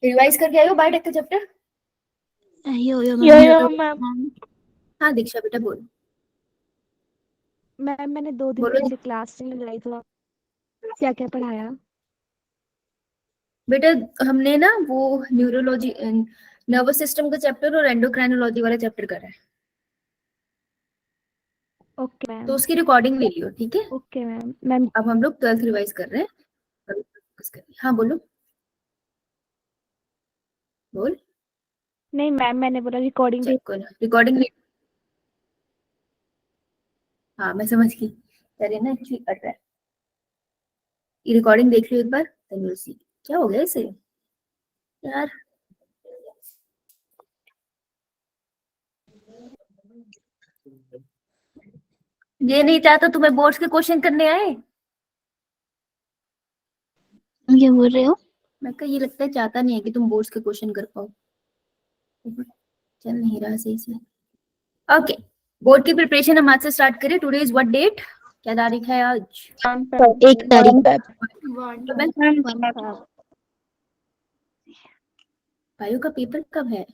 Revise करके आए हो बायोटेक का चैप्टर? यो मैम। हाँ दीक्षा बेटा बोल। मैम मैंने 2 दिन बोलो पहले क्लास में लगाई था, क्या क्या पढ़ाया? बेटा, हमने ना वो न्यूरोलॉजी, नर्वस सिस्टम का चैप्टर और एंडोक्राइनोलॉजी वाला चैप्टर करा है, ओके तो मैम। उसकी रिकॉर्डिंग ले लियो, ठीक है? Okay ma'am. मैम अब हम लोग 12th रिवाइज कर रहे हैं। focus करिए। हाँ बोलो बोल। नहीं मैम, मैंने बोला रिकॉर्डिंग चेक करो रिकॉर्डिंग ले। हाँ मैं समझ गई, अरे ना एक्चुअली कर रहा है। ये रिकॉर्डिंग देख लियो एक बार, देन यू सी। क्या हो गया इसे यार? ये नहीं चाहता तुम्हें बोर्ड्स के क्वेश्चन करने आए? क्या बोल रहे हो? मैं कहा ये लगता है चाहता नहीं है कि तुम बोर्ड्स के क्वेश्चन कर पाओ। चल नहीं रहा सही से। ओके, बोर्ड की प्रिपरेशन हम आज से स्टार्ट करें। Today is what date? क्या तारीख है आज? 1 तारीख। बायो का पेपर कब है?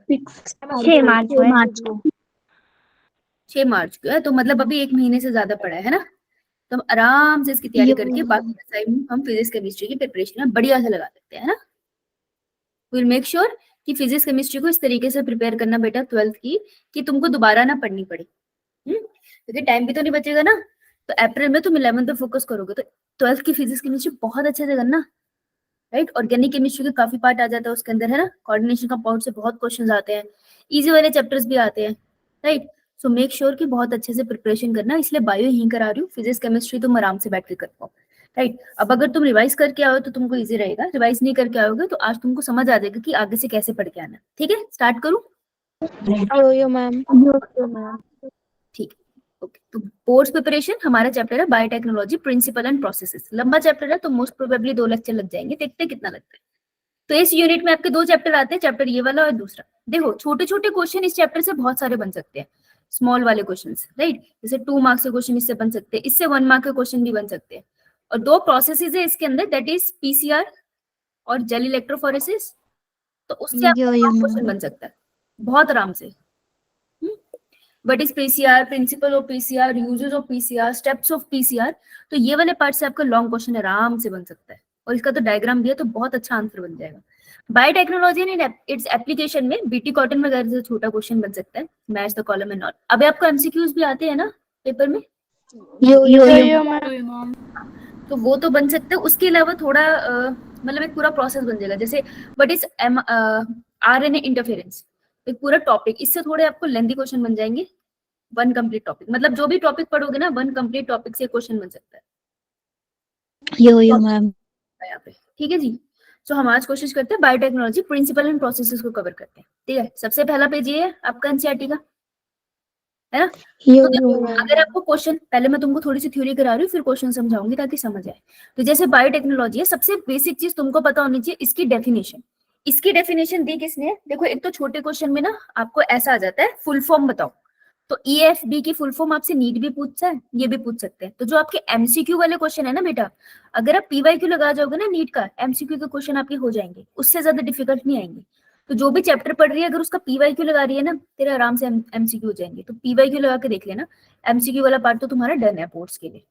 6 मार्च को है। 6 मार्च को है, तो मतलब अभी 1 महीने से ज्यादा पड़ा है ना? तो हम आराम से इसकी तैयारी करके बाकी टाइम हम फिजिक्स केमिस्ट्री की प्रिपरेशन में बढ़िया से लगा सकते हैं, है ना? विल मेक श्योर कि फिजिक्स केमिस्ट्री को इस तरीके से प्रिपेयर करना बेटा 12th की, कि तुमको दोबारा ना पढ़नी पड़े। क्योंकि टाइम भी तो नहीं बचेगा ना। तो अप्रैल में तुम 11th पे फोकस करोगे, तो 12th की फिजिक्स केमिस्ट्री बहुत अच्छे से करना, राइट? ऑर्गेनिक केमिस्ट्री के काफी पार्ट आ जाता है उसके अंदर, है ना? कोऑर्डिनेशन कंपाउंड से बहुत क्वेश्चन आते हैं, इजी वाले चैप्टर्स भी आते हैं, राइट? सो मेक श्योर कि बहुत अच्छे से प्रिपरेशन करना। इसलिए बायो यहीं करा रही हूँ, फिजिक्स केमिस्ट्री तुम आराम से बैठ के कर पाओ, राइट? अब अगर तुम रिवाइज करके आओ तो तुमको इजी रहेगा, रिवाइज नहीं करके आओगे तो आज तुमको समझ आ जाएगा कि आगे से कैसे पढ़ के आना। ठीक है, स्टार्ट करूँ? यो मैम। ठीक है, ओके। तो बोर्ड्स प्रिपरेशन हमारा चैप्टर है बायोटेक्नोलॉजी प्रिंसिपल एंड प्रोसेसेस। लंबा चैप्टर है तो मोस्ट प्रोबेबली 2 लेक्चर लग जाएंगे, देखते हैं कितना लगता है। तो इस यूनिट में आपके 2 चैप्टर आते हैं, चैप्टर ये वाला और दूसरा। देखो छोटे छोटे क्वेश्चन इस चैप्टर से बहुत सारे बन सकते हैं, स्मॉल वाले क्वेश्चन, राइट? जैसे 2 मार्क्स के क्वेश्चन इससे बन सकते हैं, इससे 1 मार्क के क्वेश्चन भी बन सकते हैं। और 2 प्रोसेसेस है इसके अंदर, दैट इज पीसीआर और जेल इलेक्ट्रोफोरेसिस। तो उससे आपका क्वेश्चन बन सकता है बहुत आराम से। What is PCR, principle of PCR, uses of PCR, steps of PCR. तो ये वाले पार्ट से आपका लॉन्ग क्वेश्चन आराम से बन सकता है, और इसका तो डायग्राम भी है, तो बहुत अच्छा आंसर बन जाएगा। बायोटेक्नोलॉजी एंड इट्स एप्लीकेशन में बीटी कॉटन वगैरह से छोटा क्वेश्चन बन सकता है, match the column and not. अब आपको एमसीक्यूज भी आते हैं ना पेपर में? यो मैम। तो वो तो बन सकते हैं, उसके अलावा थोड़ा मतलब एक पूरा प्रोसेस बन जाएगा। जैसे व्हाट इज आरएनए इंटरफेरेंस, एक पूरा टॉपिक, इससे थोड़े आपको लेंथी क्वेश्चन बन जाएंगे। 1 कंप्लीट टॉपिक, मतलब जो भी टॉपिक पढ़ोगे ना 1 कंप्लीट टॉपिक से क्वेश्चन बन सकता है यो मैम। यहाँ पे, ठीक है जी? सो हम आज कोशिश करते हैं बायोटेक्नोलॉजी प्रिंसिपल एंड प्रोसेसेस को कवर करते हैं, ठीक है? सबसे पहला पेज ये है आपका एनसीईआरटी का, है ना? तो देखो, अगर आपको क्वेश्चन, पहले मैं तुमको थोड़ी सी थ्योरी करा रही हूँ, फिर क्वेश्चन समझाऊंगी ताकि समझ आए। तो जैसे बायोटेक्नोलॉजी है, सबसे बेसिक चीज तुमको पता होनी चाहिए इसकी डेफिनेशन। इसकी डेफिनेशन दी किसने? देखो एक तो छोटे क्वेश्चन में ना आपको ऐसा आ जाता है, फुल फॉर्म बताओ। तो ईएफबी की फुल फॉर्म आपसे नीट भी पूछता है, ये भी पूछ सकते हैं। तो जो आपके एमसीक्यू वाले क्वेश्चन है ना बेटा, अगर आप पीवाईक्यू लगा जाओगे ना नीट का, एमसीक्यू के क्वेश्चन आपके हो जाएंगे, उससे ज्यादा डिफिकल्ट नहीं आएंगे। तो जो भी चैप्टर पढ़ रही है अगर उसका पीवाईक्यू लगा रही है ना, तेरे आराम से एमसीक्यू हो जाएंगे। तो पीवाईक्यू लगा के देख लेना, एमसीक्यू वाला पार्ट तो तुम्हारा डन है बोर्ड्स के लिए।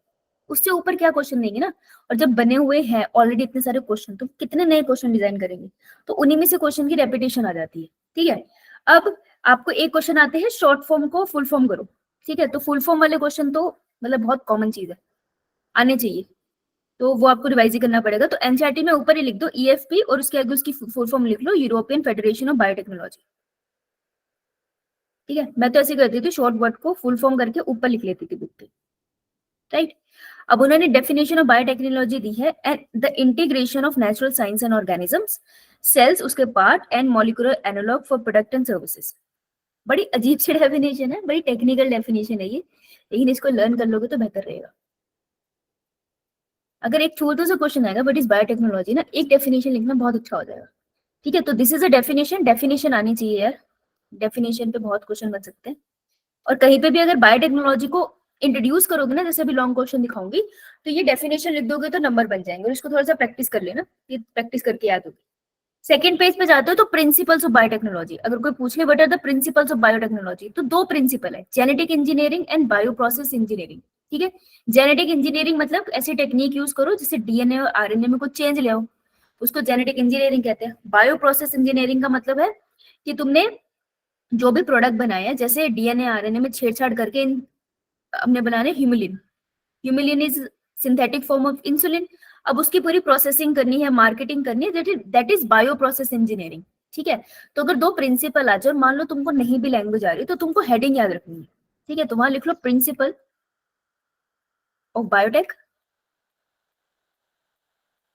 उससे ऊपर क्या क्वेश्चन देंगे ना, और जब बने हुए हैं ऑलरेडी इतने सारे क्वेश्चन, तो कितने नए क्वेश्चन डिजाइन करेंगे? तो उन्हीं में से क्वेश्चन की रेपिटेशन आ जाती है, ठीक है? अब आपको एक क्वेश्चन आते हैं शॉर्ट फॉर्म को फुल फॉर्म करो, ठीक है? तो फुल फॉर्म वाले क्वेश्चन तो मतलब बहुत कॉमन चीज है, आने चाहिए, तो वो आपको रिवाइज ही करना पड़ेगा। तो एनसीईआरटी में ऊपर ही लिख दो ईएफपी, और उसके आगे उसकी फुल फॉर्म लिख लो यूरोपियन फेडरेशन ऑफ बायोटेक्नोलॉजी, ठीक है? मैं तो ऐसे करती थी, शॉर्ट वर्ड को फुल फॉर्म करके ऊपर लिख लेती थी बुक पे, राइट? अब उन्होंने डेफिनेशन ऑफ बायोटेक्नोलॉजी दी है, and the integration of natural science and organisms, cells उसके part and molecular analogue for product and services. बड़ी अजीब सी डेफिनेशन है, बड़ी टेक्निकल डेफिनेशन है ये, लेकिन इसको लर्न कर लोगे तो बेहतर रहेगा। अगर एक छोटा सा क्वेश्चन आएगा व्हाट इज बायोटेक्नोलॉजी ना, एक डेफिनेशन लिखना बहुत अच्छा हो जाएगा, ठीक है? तो this is a definition, definition आनी चाहिए यार, डेफिनेशन पे बहुत क्वेश्चन बन सकते हैं। और कहीं पे भी अगर बायोटेक्नोलॉजी को इंट्रोड्यूस करोगे ना, जैसे अभी लॉन्ग क्वेश्चन दिखाऊंगी, तो ये डेफिनेशन लिख दोगे तो नंबर बन जाएंगे, और इसको थोड़ा सा प्रैक्टिस कर लेना, ये प्रैक्टिस करके याद होगी। सेकंड पेज पे जाते हो तो प्रिंसिपल्स ऑफ बायोटेक्नोलॉजी, अगर कोई पूछ ले what are the principles of biotechnology, तो दो प्रिंसिपल है, genetic engineering and bioprocess engineering. ठीक है, जेनेटिक इंजीनियरिंग मतलब ऐसी टेक्निक यूज करो जिससे डीएनए और आरएनए में कुछ चेंज ले आओ, उसको जेनेटिक इंजीनियरिंग कहते हैं। बायो प्रोसेस इंजीनियरिंग का मतलब है कि तुमने जो भी प्रोडक्ट बनाए हैं, जैसे डीएनए आरएनए में छेड़छाड़ करके हमने बनाने Humulin, Humulin is synthetic form of insulin, अब उसकी पूरी प्रोसेसिंग करनी है, मार्केटिंग करनी है, that is bio process engineering. ठीक है, तो अगर दो प्रिंसिपल आ जाए, मान लो तुमको नहीं भी लैंग्वेज आ रही तो तुमको हेडिंग याद रखनी है। ठीक है, तो वहां लिख लो प्रिंसिपल ऑफ बायोटेक,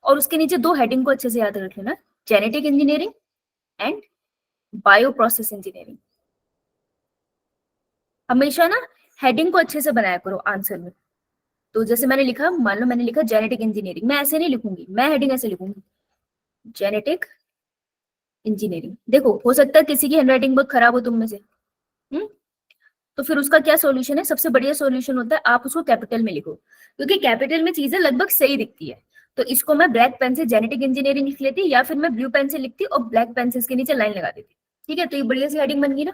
और उसके नीचे दो हेडिंग को अच्छे से याद रख लेना, genetic engineering and bioprocess engineering. हमेशा ना हेडिंग को अच्छे से बनाया करो आंसर में। तो जैसे मैंने लिखा, मान लो मैंने लिखा जेनेटिक इंजीनियरिंग, मैं ऐसे नहीं लिखूंगी, मैं हेडिंग ऐसे लिखूंगी, जेनेटिक इंजीनियरिंग। देखो हो सकता है किसी की हैंडराइटिंग बहुत खराब हो तुम में से, तो फिर उसका क्या सॉल्यूशन है, सबसे बढ़िया सॉल्यूशन होता है आप उसको कैपिटल में लिखो, क्योंकि कैपिटल में चीजें लगभग सही दिखती है। तो इसको मैं ब्लैक पेन से जेनेटिक इंजीनियरिंग लिख लेती, या फिर मैं ब्लू पेन से लिखती और ब्लैक पेन से इसके नीचे लाइन लगा देती। ठीक है, तो ये बढ़िया सी हेडिंग बन गई ना।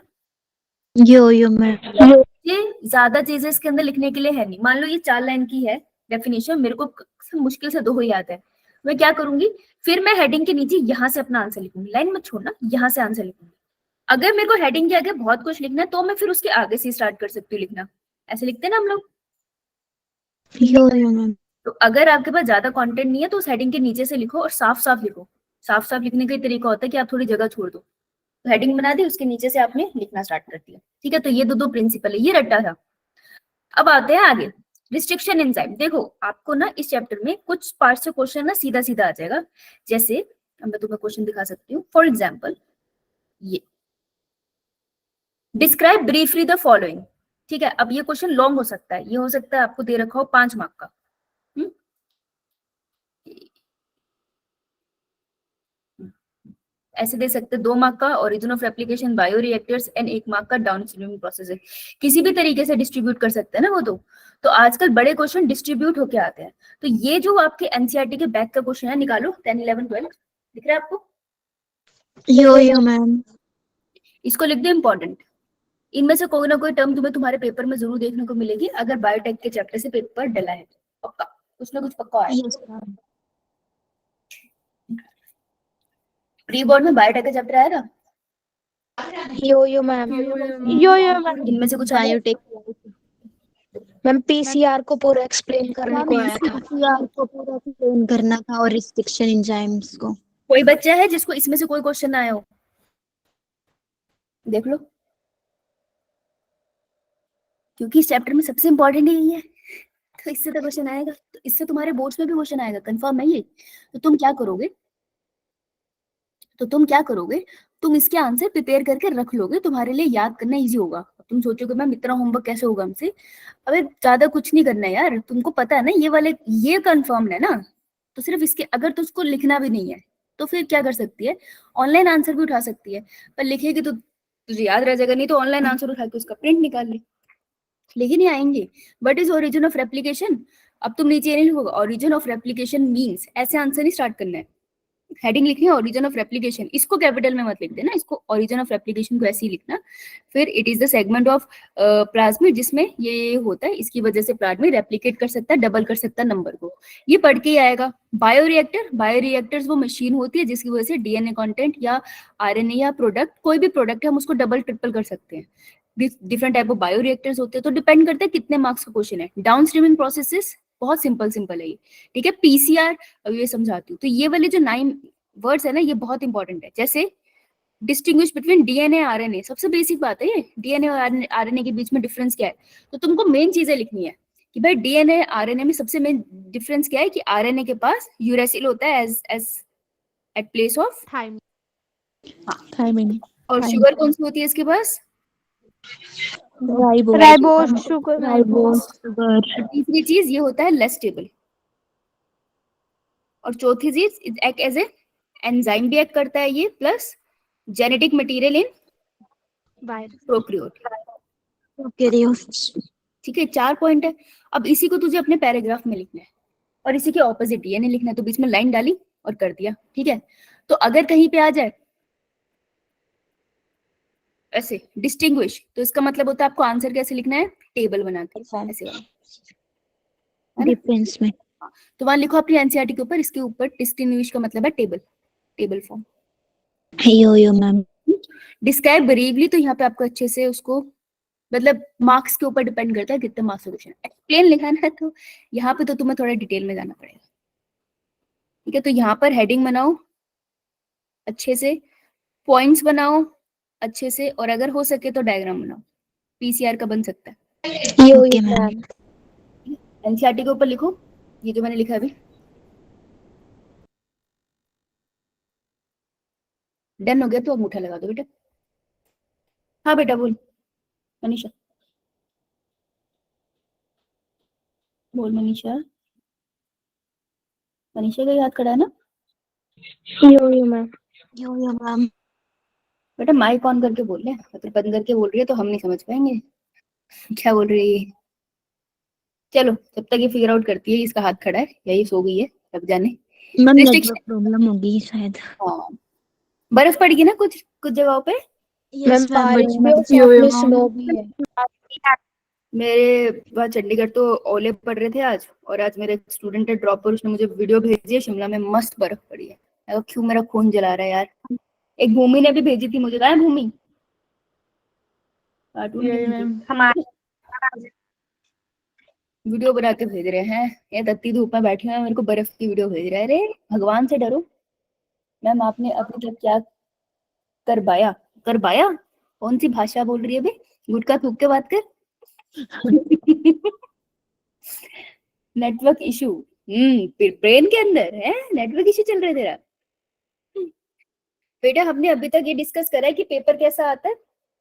यो मैम। ये ज्यादा चीजें इसके अंदर लिखने के लिए है नहीं। मान लो ये 4 लाइन की है डेफिनेशन, मेरे को मुश्किल से 2 ही याद है, मैं क्या करूंगी, फिर मैं हेडिंग के नीचे यहाँ से अपना आंसर लिखूंगी, लाइन मत छोड़ना, यहाँ से आंसर लिखूंगी। अगर मेरे को हेडिंग के आगे बहुत कुछ लिखना है तो मैं फिर उसके आगे से स्टार्ट कर सकती हूँ लिखना, ऐसे लिखते हैं ना हम लोग। यो मैम। तो अगर आपके पास ज्यादा कंटेंट नहीं है तो उस हेडिंग के नीचे से लिखो और साफ साफ लिखो। साफ साफ लिखने का तरीका होता है कि आप थोड़ी जगह छोड़ दो, तो हेडिंग बना दी, उसके नीचे से आपने लिखना स्टार्ट कर दिया। ठीक है, तो ये दो प्रिंसिपल है, ये रट्टा था। अब आते हैं आगे, रिस्ट्रिक्शन एंजाइम। देखो आपको ना इस चैप्टर में कुछ पार्ट से क्वेश्चन ना सीधा सीधा आ जाएगा, जैसे मैं तुम्हें क्वेश्चन दिखा सकती हूँ। फॉर एग्जाम्पल ये डिस्क्राइब ब्रीफली द फॉलोइंग। ठीक है, अब ये क्वेश्चन लॉन्ग हो सकता है, ये हो सकता है आपको दे रखा हो 5 मार्क का। ऐसे दे सकते 2 मार्क का origin of application bio reactors and 1 mark का डाउनस्ट्रीम प्रोसेस, किसी भी तरीके से डिस्ट्रीब्यूट कर सकते हैं ना वो। तो आजकल बड़े क्वेश्चन डिस्ट्रीब्यूट होके आते हैं। तो ये जो आपके एनसीईआरटी के बैक का क्वेश्चन है, निकालो 10 11 12, दिख रहा है आपको? यो मैम। इसको लिख दो इंपॉर्टेंट। इनमें से कोई ना कोई टर्म तुम्हें तुम्हारे पेपर में जरूर देखने को मिलेगी, अगर बायोटेक के चैप्टर से पेपर डला है तो पक्का कुछ ना कुछ पक्का आएगा। प्री बोर्ड में बायोटेक का चैप्टर आएगा। यो मैम। यो मैम। इनमें से कुछ आया? मैम पीसीआर को पूरा एक्सप्लेन करने को आया था। पीसीआर को पूरा एक्सप्लेन करना था और रिस्ट्रिक्शन एंजाइम्स को। कोई बच्चा है जिसको इसमें से कोई क्वेश्चन आया हो, देख लो, क्योंकि इस चैप्टर में सबसे इंपॉर्टेंट यही है, तो इससे तो क्वेश्चन आएगा, तो इससे तुम्हारे बोर्ड्स में भी क्वेश्चन आएगा, कंफर्म है ये। तो तुम क्या करोगे, तुम इसके आंसर प्रिपेयर करके रख लोगे, तुम्हारे लिए याद करना इजी होगा। तुम सोचोगे मैम इतना होमवर्क कैसे होगा हमसे, अबे ज्यादा कुछ नहीं करना यार, तुमको पता है ना ये वाले, ये कंफर्म है ना, तो सिर्फ इसके, अगर तुझको लिखना भी नहीं है तो फिर क्या कर सकती है, ऑनलाइन आंसर भी उठा सकती है, पर लिखेगी तो तुझे याद रह जाएगा, नहीं तो ऑनलाइन आंसर उठा के उसका प्रिंट निकाल ले, लेकिन नहीं आएंगे। What is origin of replication, अब तुम नीचे नहीं लिखोगे ओरिजिन ऑफ रेप्लिकेशन मींस, ऐसे आंसर नहीं स्टार्ट करना है, हेडिंग लिखनी है ओरिजिन ऑफ रेप्लिकेशन, इसको कैपिटल में मत लिख देना, इसको ओरिजिन ऑफ रेप्लिकेशन को ऐसे ही लिखना। फिर it is the segment of plasmid, जिसमें ये होता है, इसकी वजह से प्लाज्मिड रेप्लिकेट कर सकता है, डबल कर सकता है नंबर को, ये पढ़ के ही आएगा। बायोरिएक्टर्स वो मशीन होती है जिसकी वजह से डीएनए कंटेंट या आरएनए या प्रोडक्ट, कोई भी प्रोडक्ट है हम उसको डबल ट्रिपल कर सकते हैं। डिफरेंट टाइप ऑफ बायोरिएक्टर्स होते हैं, तो डिपेंड करता है कितने मार्क्स का क्वेश्चन है। डाउन स्ट्रीमिंग प्रोसेसेस बहुत सिंपल है ये, ठीक है। पीसीआर अब ये समझाती हूँ, तो ये वाले जो 9 वर्ड्स है ना, ये बहुत इंपॉर्टेंट है। जैसे डिस्टिंग्विश बिटवीन डीएनए आरएनए, सबसे बेसिक बात है ये, डीएनए और आरएनए के बीच में डिफरेंस क्या है, तो तुमको मेन चीजें लिखनी है कि भाई डीएनए आरएनए में सबसे मेन डिफरेंस क्या है, कि आरएनए के पास यूरेसिल होता है as at place of thymine, और शुगर कौन सी होती है इसके पास, राइबोस शुगर। और तीसरी चीज ये होता है लेस स्टेबल, और चौथी चीज एक्ट एज ए एंजाइम भी एक्ट करता है ये, plus genetic material in prokaryote. ठीक है, 4 पॉइंट है। अब इसी को तुझे अपने पैराग्राफ में लिखना है, और इसी के ऑपोजिट ये नहीं लिखना, तो बीच में लाइन डाली और कर दिया, ठीक है। तो अगर कहीं पे आ जाए ऐसे डिस्टिंग्विश, तो इसका मतलब होता है आपको आंसर कैसे लिखना है, टेबल बना के ऐसे वाला, है ना। डिफरेंस में तो वहां लिखो अपनी एनसीईआरटी के ऊपर, इसके ऊपर डिस्टिंग्विश का मतलब है टेबल, टेबल फॉर्म। यो मैम। डिस्क्राइब ब्रीफली, तो यहाँ पे आपको अच्छे से उसको, मतलब मार्क्स के ऊपर डिपेंड करता है कितने मार्क्स का क्वेश्चन। एक्सप्लेन लिखा है तो यहाँ पे तो तुम्हें थोड़ा डिटेल में जाना पड़ेगा, ठीक है। तो यहाँ पर हेडिंग बनाओ अच्छे से, पॉइंट्स बनाओ अच्छे से, और अगर हो सके तो डायग्राम बनाओ, पीसीआर का बन सकता है। यो ओके यो मैम। मैम। एनसीईआरटी के ऊपर लिखो ये जो मैंने लिखा है अभी। डन हो गया तो अंगूठा लगा दो बेटा। हाँ बेटा बोल मनीषा, बोल मनीषा, मनीषा का याद खड़ा है ना। यो मैम। यो मैम। बेटा माइक ऑन करके बोल रहे, अगर बंद करके बोल रही है तो हम नहीं समझ पाएंगे क्या बोल रही है। चलो जब तक ये फिगर आउट करती है, इसका हाथ खड़ा है या ये सो गई है तब जाने। मैम नेटवर्क रिस्ट्रिक्शन, प्रॉब्लम होगी शायद। हाँ बर्फ पड़ेगी ना कुछ कुछ जगहों पे। मैम यस मैम, बारिश बड़ी भी और मैम। साथ में स्नो भी है। मेरे वहाँ चंडीगढ़ तो ओले पड़ रहे थे आज, और आज मेरे स्टूडेंट है ड्रॉप पर, उसने मुझे वीडियो भेजी है, शिमला में मस्त बर्फ पड़ी है। मैं क्यों मेरा खून जला रहा है यार। एक भूमि ने भी भेजी थी मुझे, कहा है भूमि, कार्टून की भेजी, वीडियो बना के भेज रहे हैं। ये तत्ती धूप में बैठे हुए हैं, मेरे को बर्फ की वीडियो भेज रहे हैं। अरे भगवान से डरो। मैम आपने अभी तक क्या करवाया, करवाया कौन सी भाषा बोल रही है अभी, गुटखा थूक के बात कर। नेटवर्क इशू, ब्रेन के अंदर है नेटवर्क इशू चल रहा है तेरा। बेटा हमने अभी तक ये डिस्कस करा है कि पेपर कैसा आता है।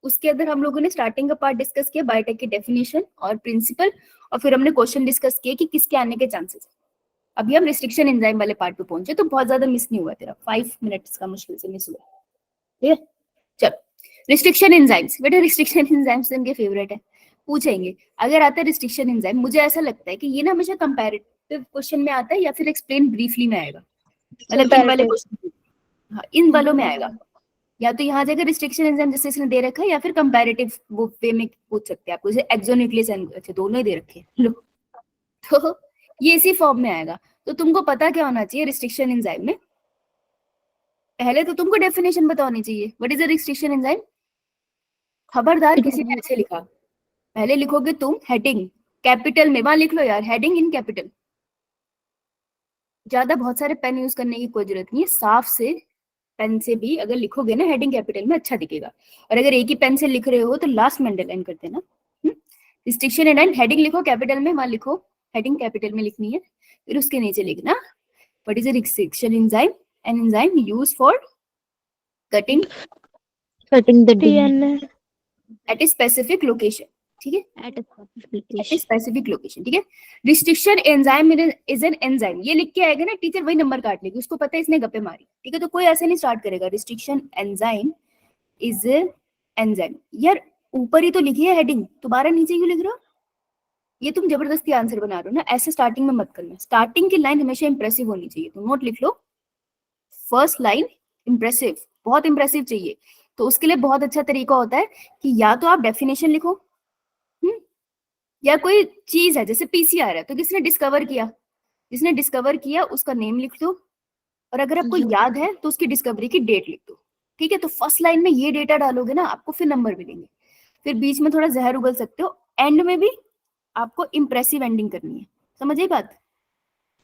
उसके अंदर हम लोगों ने स्टार्टिंग का पार्ट डिस्कस किया, बायोटेक की डेफिनेशन और प्रिंसिपल, और फिर हमने क्वेश्चन डिस्कस किए कि किसके आने के चांसेस है। अभी हम रिस्ट्रिक्शन एंजाइम वाले पार्ट पे पहुंचे, तो बहुत ज्यादा मिस नहीं हुआ तेरा, 5 मिनट्स का मुश्किल से मिस हुआ, ठीक है। चलो रिस्ट्रिक्शन एंजाइम्स, बेटा रिस्ट्रिक्शन एंजाइम्स इनके फेवरेट है, पूछेंगे अगर आता है रिस्ट्रिक्शन एंजाइम। मुझे ऐसा लगता है कि ये ना हमेशा कंपैरेटिव क्वेश्चन में आता है या फिर एक्सप्लेन ब्रीफली में आएगा, मतलब इन वाले क्वेश्चन, हाँ इन वालों में आएगा। या तो यहाँ जगह रिस्ट्रिक्शन एंजाइम जैसे इसने दे रखा है, या फिर कंपैरेटिव वो वे में पूछ सकते हैं आपको, जैसे एक्सोन्यूक्लियस, अच्छा दोनों ही दे रखे हैं लो। तो ये इसी फॉर्म में आएगा। तो तुमको पता क्या होना चाहिए रिस्ट्रिक्शन एंजाइम में, पहले तो तुमको डेफिनेशन पता होनी चाहिए, what is a restriction enzyme. खबरदार किसी ने ऐसे लिखा, पहले लिखोगे तुम हेडिंग कैपिटल में, वहां लिख लो यार हेडिंग इन कैपिटल। ज्यादा बहुत सारे पेन यूज करने की कोई जरूरत नहीं है, साफ से पेन से भी अगर लिखोगे ना हेडिंग कैपिटल में अच्छा दिखेगा। और अगर एक ही पेन से लिख रहे हो तो लास्ट में अंडरलाइन कर देना। रिस्ट्रिक्शन एंड हेडिंग लिखो कैपिटल में, वहां लिखो हेडिंग कैपिटल में लिखनी है, फिर उसके नीचे लिखना what is a restriction enzyme, an enzyme used for cutting the DNA at a specific location, ठीक है, at at a specific location, ठीक है। Restriction enzyme is an enzyme, ये लिख के आएगा ना टीचर वही नंबर काट लेगी, उसको पता है इसने गप्पे मारी, ठीक है। तो कोई ऐसे नहीं स्टार्ट करेगा रिस्ट्रिक्शन एंजाइम इज एंजाइम, यार ऊपर ही तो लिखी है हेडिंग, दोबारा नीचे क्यों लिख रहे हो। ये तुम जबरदस्ती आंसर बना रहे हो ना, ऐसे स्टार्टिंग में मत करना। स्टार्टिंग की लाइन हमेशा इंप्रेसिव होनी चाहिए, तो नोट लिख लो फर्स्ट लाइन इंप्रेसिव, बहुत इंप्रेसिव चाहिए। तो उसके लिए बहुत अच्छा तरीका होता है कि या तो आप डेफिनेशन लिखो, या कोई चीज है जैसे पीसीआर है तो किसने डिस्कवर किया, जिसने डिस्कवर किया उसका नेम लिख दो, और अगर आपको याद है तो उसकी डिस्कवरी की डेट लिख दो, ठीक है। तो फर्स्ट लाइन में ये डेटा डालोगे ना आपको फिर नंबर मिलेंगे, फिर बीच में थोड़ा जहर उगल सकते हो, एंड में भी आपको इंप्रेसिव एंडिंग करनी है, समझ आई बात।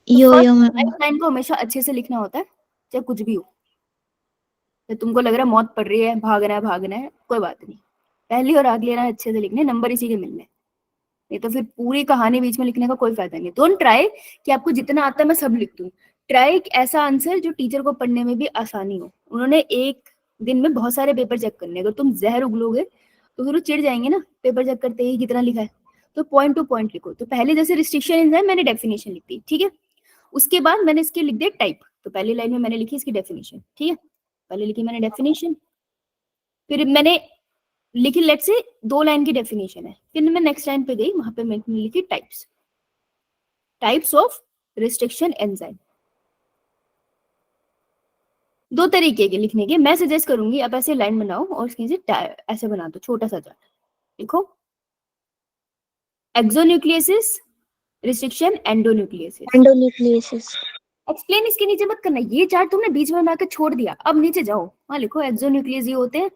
तो फर्स्ट लाइन को हमेशा अच्छे से लिखना होता है, चाहे कुछ भी हो। तो तुमको लग रहा है मौत पड़ रही है, भागना है, कोई बात नहीं, पहली और आगे लेना अच्छे से लिखने, नंबर इसी के मिलने, नहीं तो फिर पूरी कहानी बीच में लिखने का कोई फायदा नहीं। डोंट ट्राई कि आपको जितना आता है मैं सब लिख दूं, ट्राई एक ऐसा आंसर जो टीचर को पढ़ने में भी आसानी हो। उन्होंने एक दिन में बहुत सारे पेपर चेक करने, अगर तुम जहर उगलोगे तो फिर वो चिढ़ जाएंगे ना, पेपर चेक करते ही कितना लिखा है। तो पॉइंट टू पॉइंट लिखो। तो पहले जैसे रिस्ट्रिक्शन एंजाइम मैंने डेफिनेशन लिख दी, ठीक है। उसके बाद मैंने इसके लिख दिया टाइप, तो पहली लाइन में मैंने लिखी इसकी डेफिनेशन, ठीक है, पहले लिखी मैंने डेफिनेशन, फिर मैंने लिखी लेट से 2 लाइन की डेफिनेशन है, फिर मैं नेक्स्ट लाइन पे गई, वहां पे मैंने लिखी types, types of restriction enzyme. दो तरीके के लिखने के, मैं सजेस्ट करूंगी आप ऐसे लाइन बनाओ और इसकी ऐसे बना दो, छोटा सा चार्ट लिखो, एक्सोन्यूक्लियसिस, रिस्ट्रिक्शन, एंडोन्यूक्लियसिस। एंडोन्यूक्लियसिस। एक्सप्लेन इसके नीचे मत करना, ये चार्ट तुमने बीच में बनाकर छोड़ दिया, अब नीचे जाओ, वहां लिखो एक्सोन्यूक्लियस ये होते हैं,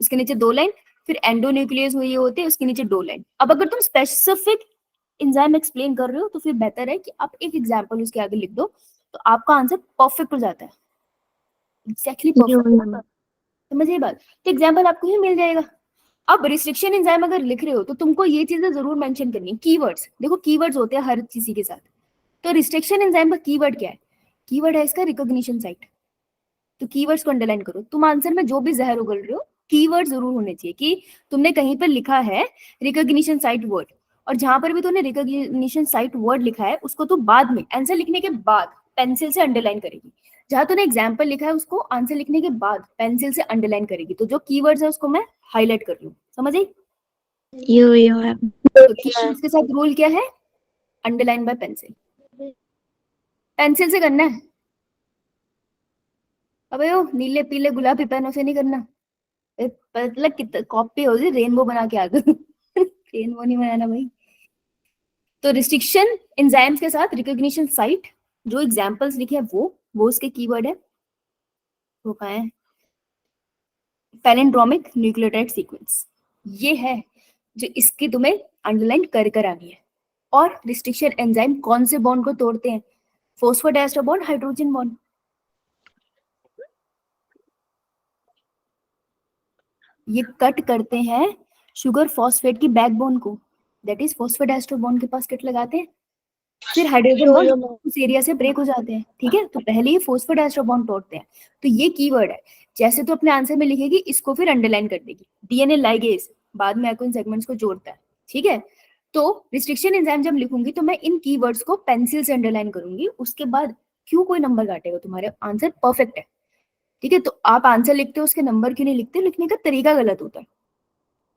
उसके नीचे 2 लाइन, फिर एंडोन्यूक्लियस ये होते हैं, उसके नीचे 2 लाइन। अब अगर तुम स्पेसिफिक एंजाइम एक्सप्लेन कर रहे हो तो फिर बेहतर है कि आप एक एग्जांपल उसके आगे लिख दो, तो आपका आंसर परफेक्ट हो जाता है, एग्जैक्टली परफेक्ट। समझिए बात, तो एग्जांपल आपको ही मिल जाएगा। अब रिस्ट्रिक्शन एंजाइम अगर लिख रहे हो तो तुमको ये चीजें जरूर मेंशन करनी है, कीवर्ड्स, देखो कीवर्ड्स होते हैं हर किसी के साथ। तो रिस्ट्रिक्शन एंजाइम का कीवर्ड क्या है? कीवर्ड है इसका रिकॉग्निशन साइट। तो कीवर्ड्स को अंडरलाइन करो, तुम आंसर में जो भी जहर उगल रहे हो कीवर्ड जरूर होने चाहिए कि तुमने कहीं पर लिखा है रिकॉग्निशन साइट वर्ड, और जहां पर भी तुमने रिकॉग्निशन साइट वर्ड लिखा है उसको तो बाद में आंसर लिखने के बाद पेंसिल से अंडरलाइन करेगी। जहां तूने एग्जाम्पल लिखा है उसको आंसर लिखने के बाद पेंसिल से अंडरलाइन करेगी। तो जो कीवर्ड्स है उसको मैं हाईलाइट कर रही हूँ, समझ आई? तो इसके साथ रूल क्या है? अंडरलाइन बाय पेंसिल, पेंसिल से करना है। अबे ओ नीले पीले गुलाबी पेनों से नहीं करना, मतलब कितना कॉपी हो गई, रेनबो बना के आ गए रेनबो नहीं बनाना भाई। तो रिस्ट्रिक्शन एंजाइम्स के साथ रिकॉग्निशन साइट, जो एग्जांपल्स लिखे हैं वो उसके कीवर्ड है, वो कहाँ है? पैलिंड्रोमिक न्यूक्लियोटाइड सीक्वेंस, ये है जो इसकी तुम्हें अंडरलाइन कर आनी है। और रिस्ट्रिक्शन एंजाइम कौन से बॉन्ड को तोड़ते हैं? Phosphodiester bond, hydrogen bond. ये कट करते हैं शुगर फॉस्फेट की बैकबोन को, दैट इज फॉस्फोडाइएस्टर बॉन्ड के पास कट लगाते हैं, फिर हाइड्रोजन बॉन्ड उस एरिया से ब्रेक हो जाते हैं, ठीक है? तो पहले ये फॉस्फोडाइएस्टर बॉन्ड तोड़ते हैं। तो ये कीवर्ड है, जैसे तो अपने आंसर में लिखेगी इसको फिर अंडरलाइन कर देगी। डीएनए लाइगेज बाद में आकर इन सेगमेंट्स को जोड़ता है, ठीक है? तो रिस्ट्रिक्शन एंजाइम जब लिखूंगी तो मैं इन कीवर्ड्स को पेंसिल से अंडरलाइन करूंगी, उसके बाद क्यों कोई नंबर काटेगा, तुम्हारे आंसर परफेक्ट है, ठीक है? तो आप आंसर लिखते हो उसके नंबर क्यों नहीं लिखते, लिखने का तरीका गलत होता है,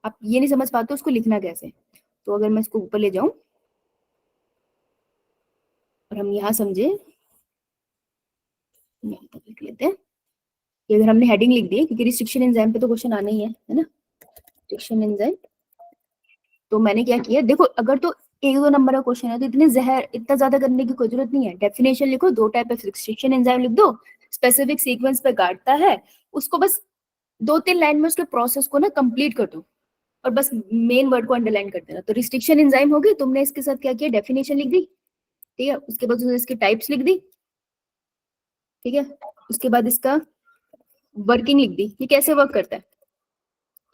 आप ये नहीं समझ पाते उसको लिखना कैसे। तो अगर मैं इसको ऊपर ले जाऊं और हम यहाँ समझे, यहाँ तक लिख लेते हैं कि अगर हमने हेडिंग लिख दी, क्योंकि रिस्ट्रिक्शन एंजाइम पे तो क्वेश्चन आना ही है ना, रिस्ट्रिक्शन एंजाइम। तो मैंने क्या किया, देखो अगर तो 1-2 नंबर का क्वेश्चन है तो इतना ज्यादा करने की कोई जरूरत नहीं है। डेफिनेशन लिखो, 2 टाइप ऑफ रिस्ट्रिक्शन एंजाइम लिख दो, स्पेसिफिक सीक्वेंस पे काटता है, उसको बस 2-3 लाइन में उसके प्रोसेस को ना कंप्लीट कर दो और बस मेन वर्ड को अंडरलाइन कर देना। तो रिस्ट्रिक्शन एंजाइम होगी, तुमने इसके साथ क्या किया, डेफिनेशन लिख दी, ठीक है? उसके बाद इसकी टाइप्स लिख दी, ठीक है? उसके बाद इसका वर्किंग लिख दी, ये कैसे वर्क करता है,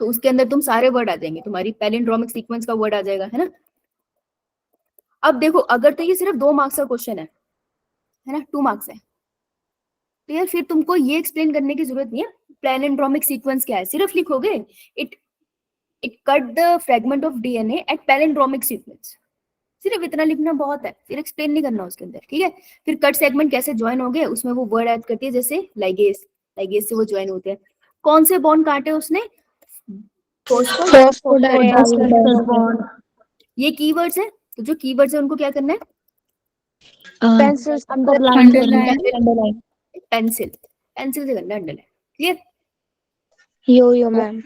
तो उसके अंदर तुम सारे वर्ड आ जाएंगे, तुम्हारी पैलिंड्रोमिक सीक्वेंस का वर्ड आ जाएगा, है ना? अब देखो अगर तो ये सिर्फ 2 मार्क्स का क्वेश्चन है ना, 2 मार्क्स है, तो यार फिर तुमको ये एक्सप्लेन करने की जरूरत नहीं है पैलिंड्रोमिक सीक्वेंस क्या है, सिर्फ लिखोगे it it cut the fragment of DNA at palindromic sequence, सिर्फ इतना लिखना बहुत है, फिर एक्सप्लेन नहीं करना उसके अंदर, ठीक है? फिर कट सेगमेंट कैसे ज्वाइन हो गए, उसमें वो वर्ड ऐड करती है, जैसे लाइगेज, लाइगेज से वो ज्वाइन होते हैं। कौन से बॉन्ड काटे उसने? Phosphodiester bond. ये कीवर्ड्स है, तो जो कीवर्ड्स है उनको क्या करना है? Pencil underline. पेंसिल से करना है अंडरलाइन, क्लियर? यो मैम।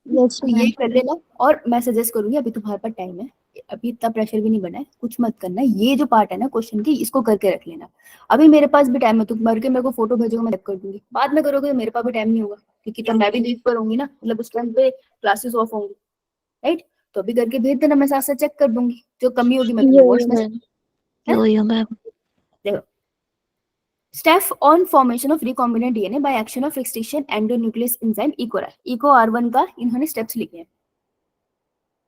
तो ये कर लेना, और मैं सजेस्ट करूंगी अभी तुम्हारे पास टाइम है, अभी इतना प्रेशर भी नहीं बना है, कुछ मत करना, ये जो पार्ट है ना क्वेश्चन की इसको करके रख लेना। अभी मेरे पास भी टाइम है, तुम भर के मेरे को फोटो भेजोगे मैं कर दूंगी, बाद में करोगे तो मेरे पास भी टाइम नहीं होगा, क्योंकि तब मैं भी लीव पर होंगी ना, मतलब उस टाइम पे क्लासेस ऑफ होंगी, राइट? तो अभी करके भेज देना, मैं साथ साथ चेक कर दूंगी, जो कमी होगी मैं तुम्हें व्हाट्सएप में। देखो, step on formation of recombinant DNA by action of restriction endonuclease enzyme EcoR। EcoR1 का इन्होंने स्टेप्स लिखे हैं।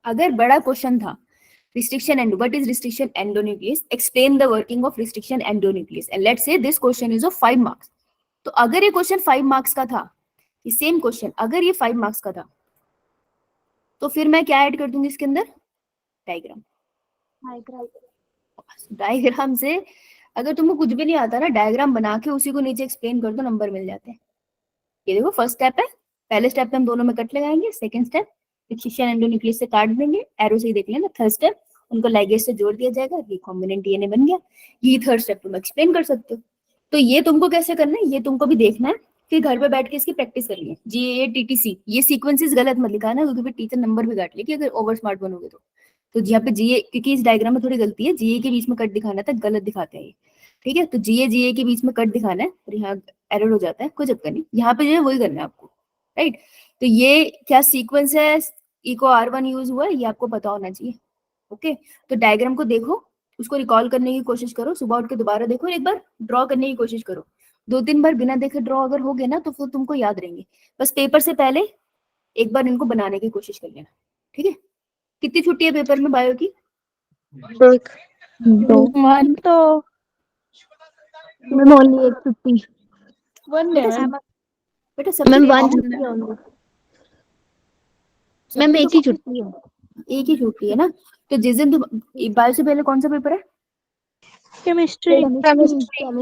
अगर बड़ा क्वेश्चन था restriction endo, what is restriction endonuclease, explain the working of restriction endonuclease, and let's say this question is of 5 marks। तो अगर ये क्वेश्चन 5 मार्क्स का था, ये सेम क्वेश्चन अगर ये 5 मार्क्स का था, तो फिर मैं क्या ऐड कर दूंगी इसके अंदर? डायग्राम। डायग्राम से अगर तुमको कुछ भी नहीं आता ना, डायग्राम बना के उसी को नीचे एक्सप्लेन कर दो, नंबर मिल जाते हैं। ये देखो फर्स्ट स्टेप है, पहले स्टेप पे हम दोनों में कट लगाएंगे, सेकंड स्टेप रिस्ट्रिक्शन एंडोन्यूक्लियस से काट देंगे, एरो से ही देख लेना। थर्ड स्टेप उनको लाइगेज से जोड़ दिया जाएगा, रिकॉम्बिनेंट डीएनए बन गया। ये थर्ड स्टेप तुम एक्सप्लेन कर सकते हो। तो ये तुमको कैसे करना है, ये तुमको भी देखना है, फिर घर पे बैठ के इसकी प्रैक्टिस करनी है। GATTC ये सीक्वेंसेस गलत मत लिखाना, क्योंकि फिर टीचर नंबर भी काट लेगी अगर ओवर स्मार्ट बनोगे तो यहाँ पे GA, क्योंकि इस डायग्राम में थोड़ी गलती है, GA के बीच में कट दिखाना था, गलत दिखाते हैं ये, ठीक है। तो GA के बीच में कट दिखाना है, और यहाँ एरर हो जाता है, कोई चक्कर नहीं, यहाँ पे जो है वही करना है आपको, राइट। तो ये क्या सीक्वेंस है, इको R1 यूज हुआ है, ये आपको पता होना चाहिए, ओके। तो डायग्राम को देखो, उसको रिकॉल करने की कोशिश करो, सुबह उठ के दोबारा देखो, एक बार ड्रॉ करने की कोशिश करो, 2-3 बार बिना देखे ड्रॉ अगर हो गए ना तो फिर तुमको याद रहेंगे। बस पेपर से पहले एक बार इनको बनाने की कोशिश कर लेना, ठीक है। कितनी छुट्टी है पेपर में बायो की? एक दो वन तो मैम ओनली एक छुट्टी। वन बेटा सबकी मैम डेट वन कॉमन छुट्टी है, only। सबकी मैम तो एक ही कॉमन छुट्टी है। है, एक ही छुट्टी है ना। तो जिस दिन तुम बायो से पहले कौन सा पेपर है? केमिस्ट्री।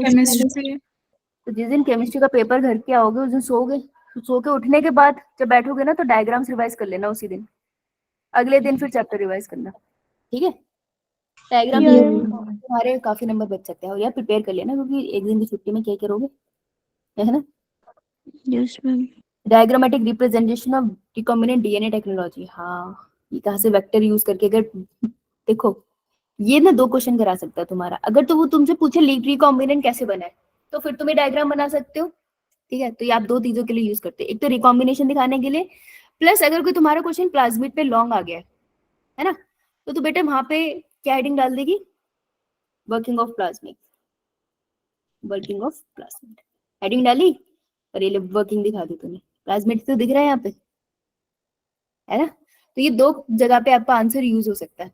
केमिस्ट्री। तो जिस दिन केमिस्ट्री का पेपर घर के आओगे उस दिन सोओगे, तो सो के उठने के बाद जब बैठोगे ना तो डायग्राम्स रिवाइज कर लेना उसी दिन, अगले दिन फिर चैप्टर रिवाइज करना, ठीक है। डायग्राम तुम्हारे काफी नंबर बच सकते हैं, और यार प्रिपेयर कर लेना, क्योंकि एक दिन की छुट्टी में क्या करोगे, है ना। Yes ma'am. Diagrammatic representation of recombinant DNA technology, हाँ ये कहाँ से वेक्टर यूज करके, अगर देखो ये ना 2 क्वेश्चन करा सकता है तुम्हारा, अगर तो वो तुमसे पूछे रिकॉम्बिनेंट कैसे बना है तो फिर तुम्हें डायग्राम बना सकते हो, ठीक है। तो ये आप 2 चीजों के लिए यूज करते हैं, एक तो रिकॉम्बिनेशन दिखाने के लिए, प्लस अगर कोई तुम्हारा क्वेश्चन प्लाज्मिड पे लॉन्ग आ गया है ना, तो बेटे वहां पे क्या हेडिंग डाल देगी, working of plasmid, working of plasmid heading डाली, और ये वर्किंग दिखा दी तुम्हें, प्लाज्मिड तो दिख रहा है यहाँ पे, है ना। तो ये 2 जगह पे आपका आंसर यूज हो सकता है,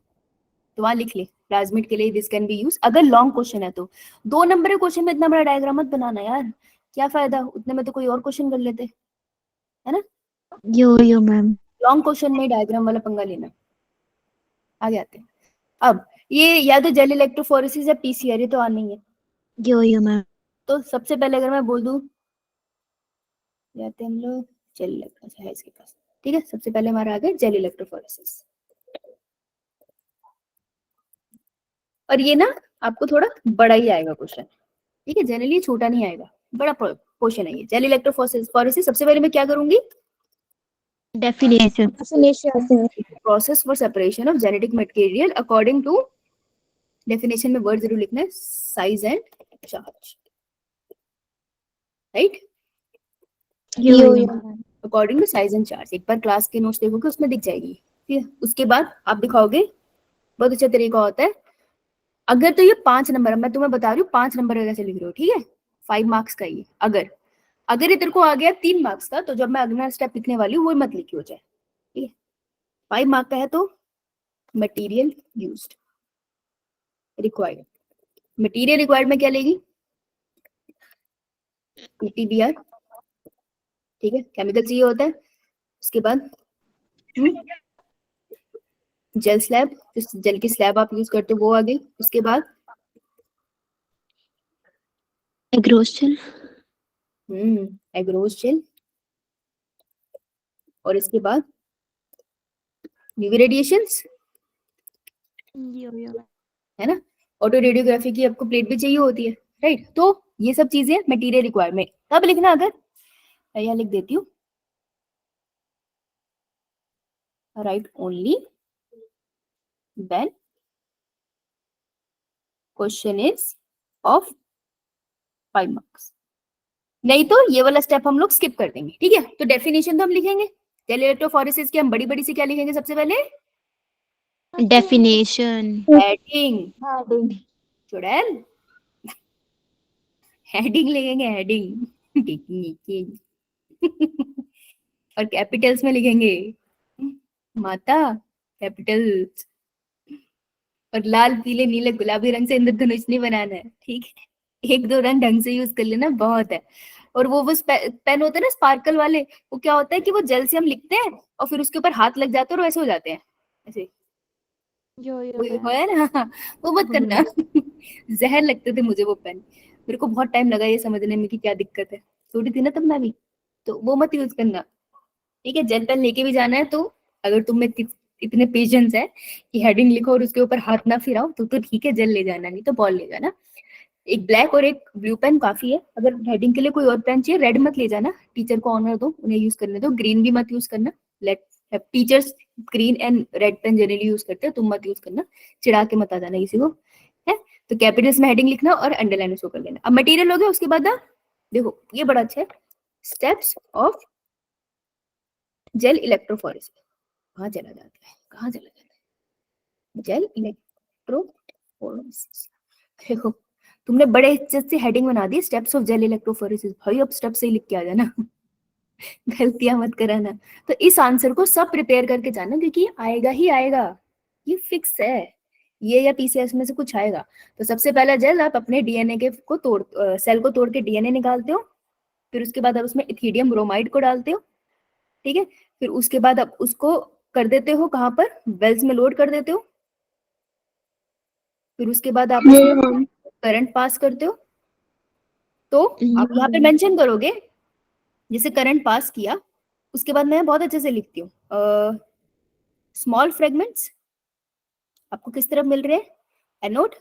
तो वहां लिख ले प्लाज्मिड के लिए दिस कैन बी यूज, अगर लॉन्ग क्वेश्चन है तो। 2 नंबर के क्वेश्चन में इतना बड़ा डायग्राम मत बनाना यार, क्या फायदा, उतने में तो कोई और क्वेश्चन कर लेते, है ना। यो मैम। लॉन्ग क्वेश्चन में डायग्राम वाला पंगा लेना। आगे आते हैं। अब ये या तो जेल इलेक्ट्रोफोरेसिस या PCR, ये तो आना ही है। यो मैम। तो सबसे पहले अगर मैं बोल दूं, जाते हम लोग जेल अच्छा है इसके पास, ठीक है। सबसे पहले हमारा आ गया जेल इलेक्ट्रोफोरेसिस, और ये ना आपको थोड़ा बड़ा ही आएगा क्वेश्चन, ठीक है, जनरली छोटा नहीं आएगा, बड़ा क्वेश्चन है ये। जेल इलेक्ट्रोफोरेसिस सबसे पहले मैं क्या करूंगी, definition. Process for separation of genetic material according to, definition में वर्ड जरूर लिखना है, size and charge, right, according to size and charge. एक बार क्लास के नोट्स देखोगे उसमें दिख जाएगी, ठीक है। उसके बाद आप दिखाओगे, बहुत अच्छा तरीका होता है, अगर तो ये 5 नंबर, मैं तुम्हें बता रही हूँ 5 नंबर का कैसे लिख रहे हो, ठीक है, 5 मार्क्स का ये। अगर ये तेरे को आ गया 3 मार्क्स का, तो जब मैं अगला स्टेप लिखने वाली हूँ वो मत लिखी हो जाए, ठीक है। 5 मार्क का है तो material used, required, material required में क्या लेगी, PTBR, ठीक है, केमिकल चाहिए होता है। उसके बाद जेल स्लैब, जिस जेल की स्लैब आप यूज करते हो वो आ गई। उसके बाद एग्रोस जेल। एग्रोस जेल, और इसके बाद यूवी रेडिएशंस, है ना। ऑटो रेडियोग्राफी की आपको प्लेट भी चाहिए होती है, राइट। तो ये सब चीजें मटेरियल रिक्वायरमेंट तब लिखना, अगर मैं यहाँ लिख देती हूँ, right only when question is of 5 marks, नहीं तो ये वाला स्टेप हम लोग स्किप कर देंगे, ठीक है। तो डेफिनेशन तो हम लिखेंगे, जेल इलेक्ट्रोफोरेसिस की हम बड़ी बड़ी से क्या लिखेंगे सबसे पहले, डेफिनेशन। हेडिंग, चुड़ैल हेडिंग लिखेंगे, हेडिंग और कैपिटल्स में लिखेंगे माता, कैपिटल्स, और लाल पीले नीले गुलाबी रंग से इंद्रधनुष नहीं बनाना है, ठीक है। 1-2 रंग ढंग से यूज कर लेना, बहुत है। और वो पेन होते हैं ना स्पार्कल वाले, वो क्या होता है कि वो जेल से हम लिखते हैं और फिर उसके ऊपर हाथ लग जाते हैं और ऐसे हो जाते हैं, ऐसे वो है ना, वो मत करना जहर लगते थे मुझे वो पेन, मेरे को बहुत टाइम लगा ये समझने में कि क्या दिक्कत है, छोटी थी ना तब मैं भी, तो वो मत यूज करना, ठीक है। जेल पेन लेके भी जाना है तो अगर तुम में इतने पेशेंस है कि हेडिंग लिखो और उसके ऊपर हाथ ना फिराओ तो ठीक है, जेल ले जाना, नहीं तो बॉल ले जाना। एक ब्लैक और एक ब्लू पेन काफी है। अगर हेडिंग के लिए कोई और पेन चाहिए, रेड मत ले जाना, टीचर को ऑनर दो, उन्हें यूज करने दो। ग्रीन भी मत यूज करना, let teachers green and red pen generally use करते हैं, तुम मत यूज करना, चिढ़ा के मत आ जाना किसी को, है। तो कैपिटल्स में हेडिंग लिखना और अंडरलाइन उसको कर लेना। अब मटेरियल हो गया, उसके बाद देखो ये बड़ा अच्छा है, स्टेप्स ऑफ जेल इलेक्ट्रोफोरेसिस। कहाँ चला जाता है, कहाँ चला जाता है जेल इलेक्ट्रोफोरेसिस। देखो तुमने बड़े इज्जत से हेडिंग बना दी, स्टेप्स ऑफ जेल इलेक्ट्रोफोरेसिस। भाई अब स्टेप से ही लिख के आ जाना गलतियां मत कराना। तो इस आंसर को सब प्रिपेयर करके जाना, क्योंकि ये आएगा ही आएगा, ये फिक्स है, ये या पीसीएस में से कुछ आएगा। तो सबसे पहला जेल आप अपने डीएनए के को तोड़ सेल को तोड़ के डीएनए निकालते हो, फिर उसके बाद आप उसमें इथिडियम ब्रोमाइड को डालते हो, ठीक है। फिर उसके बाद आप उसको कर देते हो कहाँ पर, वेल्स में लोड कर देते हो। फिर उसके बाद आप उसमें करंट पास करते हो। तो आप यहाँ पे मेंशन करोगे जैसे करंट पास किया, उसके बाद मैं बहुत अच्छे से लिखती हूँ स्मॉल फ्रेगमेंट्स आपको किस तरफ मिल रहे हैं, एनोड,